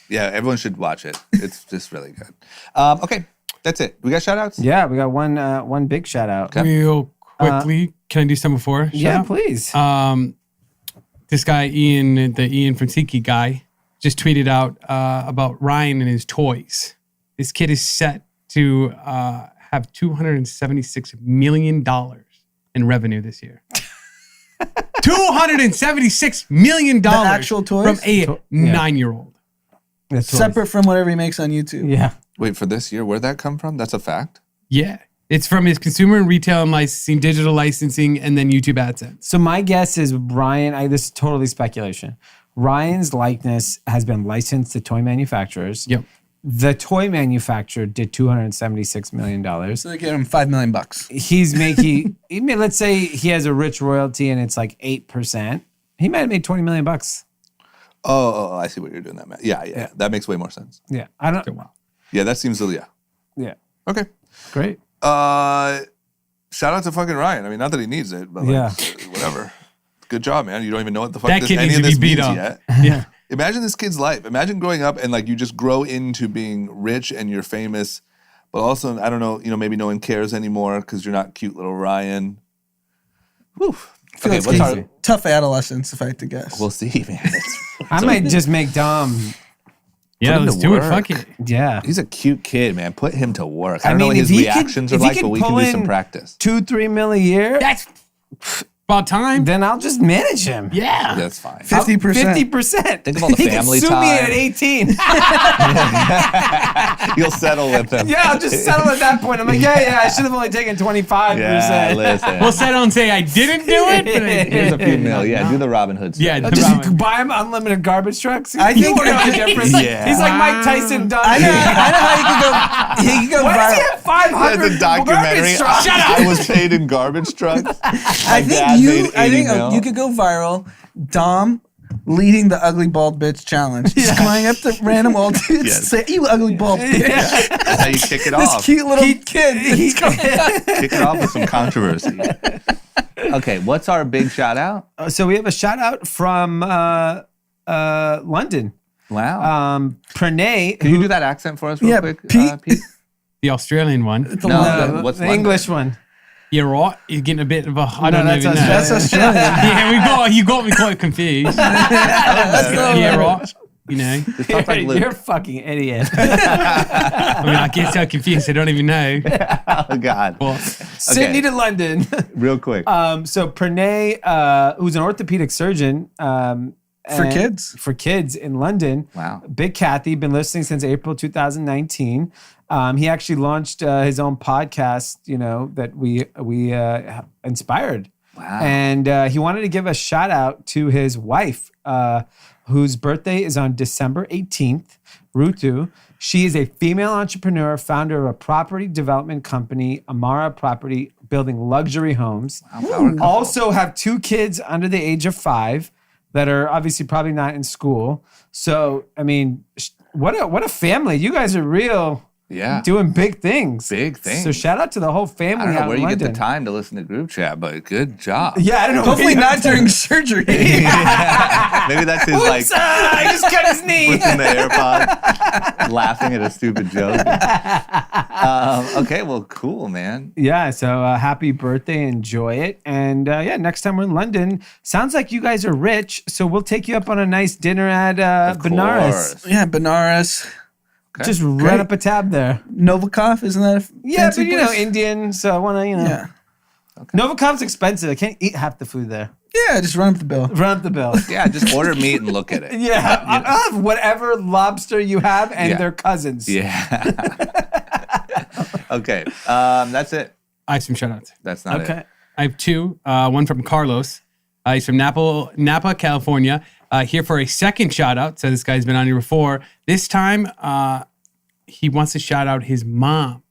Everyone should watch it. It's just really good. Okay, that's it. We got shout outs? Yeah, we got one big shout out. Real quickly, can I do some before? Yeah, Shout out? please. This guy, Ian, the Ian from Tiki guy, just tweeted out about Ryan and his toys. This kid is set to have $276 million in revenue this year. $276 million actual toys? from a 9-year-old. That's what- Separate from whatever he makes on YouTube. Yeah. Wait, for this year, where'd that come from? That's a fact? Yeah. It's from his consumer and retail and licensing, digital licensing, and then YouTube AdSense. So my guess is Ryan, this is totally speculation. Ryan's likeness has been licensed to toy manufacturers. Yep. The toy manufacturer did $276 million. So they gave him $5 million. He's making, let's say he has a rich royalty and it's like 8%. He might have made $20 million. Oh, I see what you're doing that, man. Yeah. That makes way more sense. Yeah. I don't. Yeah, that seems to, yeah. Yeah. Okay. Great. Shout out to fucking Ryan. I mean, not that he needs it, but like, whatever. Good job, man. You don't even know what the fuck That kid any needs of to this be beat means up. yet. Yeah. Imagine this kid's life. Imagine growing up and like you just grow into being rich and you're famous, but also, I don't know, maybe no one cares anymore because you're not cute little Ryan. Whew. Okay, what's our... Tough adolescence, if I had to guess. We'll see, man. I might just make Dom. Yeah, him let's to do it. work. Fuck it. Yeah. He's a cute kid, man. Put him to work. I I don't know mean, what if his he could- reactions if are he like, could but we can pull do some in practice. 2-3 mil a year. That's about time. Then I'll just manage him. Yeah. That's fine. 50%. 50%. Think of all the He family can sue me time. at 18. You'll settle with him. Yeah, I'll just settle at that point. I'm like, yeah, I should have only taken 25%. Yeah, listen. We'll settle and say I didn't do it. But I Here's a few mil. Yeah, do the Robinhood stuff. Yeah, I'll the just Robin. buy him unlimited garbage trucks. I You think- won't know the difference. Yeah. He's like Mike Tyson done. I know how he could go Why does he viral. have 500 That's a documentary. garbage trucks? Shut up. I was paid in garbage trucks. I dad think you made 80 mil. you could go viral. Dom leading the ugly bald bitch challenge. Just going up to random old dudes and Yes. say, you ugly bald bitch. That's how you kick it This off. cute little kid. Kick it off with some controversy. Okay, what's our big shout out? So we have a shout out from London. Wow. Pranay. Can you do that accent for us real Yeah, quick, Pete. Pete? The Australian one. No, what's the London? English one. You're right. You're getting a bit of a. I No, don't that's even know. That's Australian. Yeah, you got me quite confused. Yeah, right. You know. Just talk like Luke. You're a fucking idiot. I mean, I get so confused. I don't even know. Oh, God. What? Sydney to London. Real quick. So Pranay, who's an orthopedic surgeon. For kids. For kids in London. Wow. Big Kathy, been listening since April 2019. He actually launched his own podcast, that we inspired. Wow. And he wanted to give a shout out to his wife, whose birthday is on December 18th, Rutu. She is a female entrepreneur, founder of a property development company, Amara Property, building luxury homes. Also have 2 kids under the age of 5 that are obviously probably not in school. So, I mean, what a family. You guys are real... Yeah. Doing big things. Big things. So shout out to the whole family. I don't know out where in you London. get the time to listen to group chat, but good job. Yeah, I don't know. Hopefully not during surgery. Maybe that's his like I just cut his knee. in the AirPod, laughing at a stupid joke. Okay, well, cool, man. Yeah, so happy birthday. Enjoy it. And next time we're in London, sounds like you guys are rich. So we'll take you up on a nice dinner at Of Benares. course. Yeah, Benares. Just Great. run up a tab there. Novikov, isn't that a Yeah, fancy but you know, place? Indian, so I want to, you know. Yeah. Novikov's expensive. I can't eat half the food there. Yeah, just run up the bill. Run up the bill. Yeah, just order meat and look at it. Yeah, I'll have whatever lobster you have and Yeah. their cousins. Yeah. Okay. That's it. I have some shout-outs. That's not Okay. it. I have two. One from Carlos. He's from Napa, California. Here for a second shout out. So this guy's been on here before. This time, he wants to shout out his mom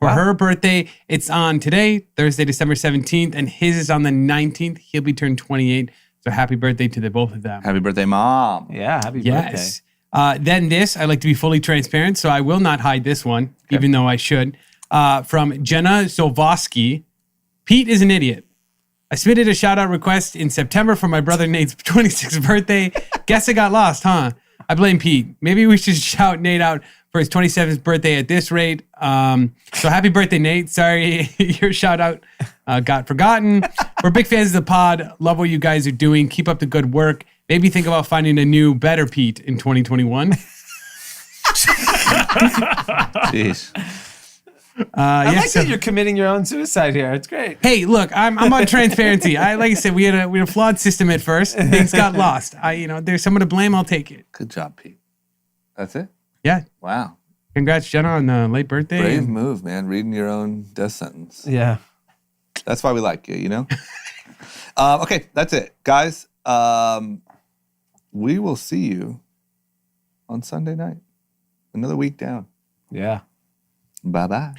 for her birthday. It's on today, Thursday, December 17th, and his is on the 19th. He'll be turned 28. So happy birthday to the both of them. Happy birthday, Mom. Yeah, happy Yes. Then this, I like to be fully transparent, so I will not hide this one, even though I should. From Jenna Zolvosky. Pete is an idiot. I submitted a shout-out request in September for my brother Nate's 26th birthday. Guess I got lost, huh? I blame Pete. Maybe we should shout Nate out for his 27th birthday at this rate. So happy birthday, Nate. Sorry your shout-out got forgotten. We're big fans of the pod. Love what you guys are doing. Keep up the good work. Maybe think about finding a new, better Pete in 2021. Jeez. I like that you're committing your own suicide here. It's great. Hey, look, I'm on transparency. Like I said, we had a flawed system at first. Things got lost. There's someone to blame. I'll take it. Good job, Pete. That's it? Yeah. Wow. Congrats, Jenna, on the late birthday. Brave move, man. Reading your own death sentence. Yeah. That's why we like you, you know? Okay, that's it. Guys, we will see you on Sunday night. Another week down. Yeah. Bye-bye.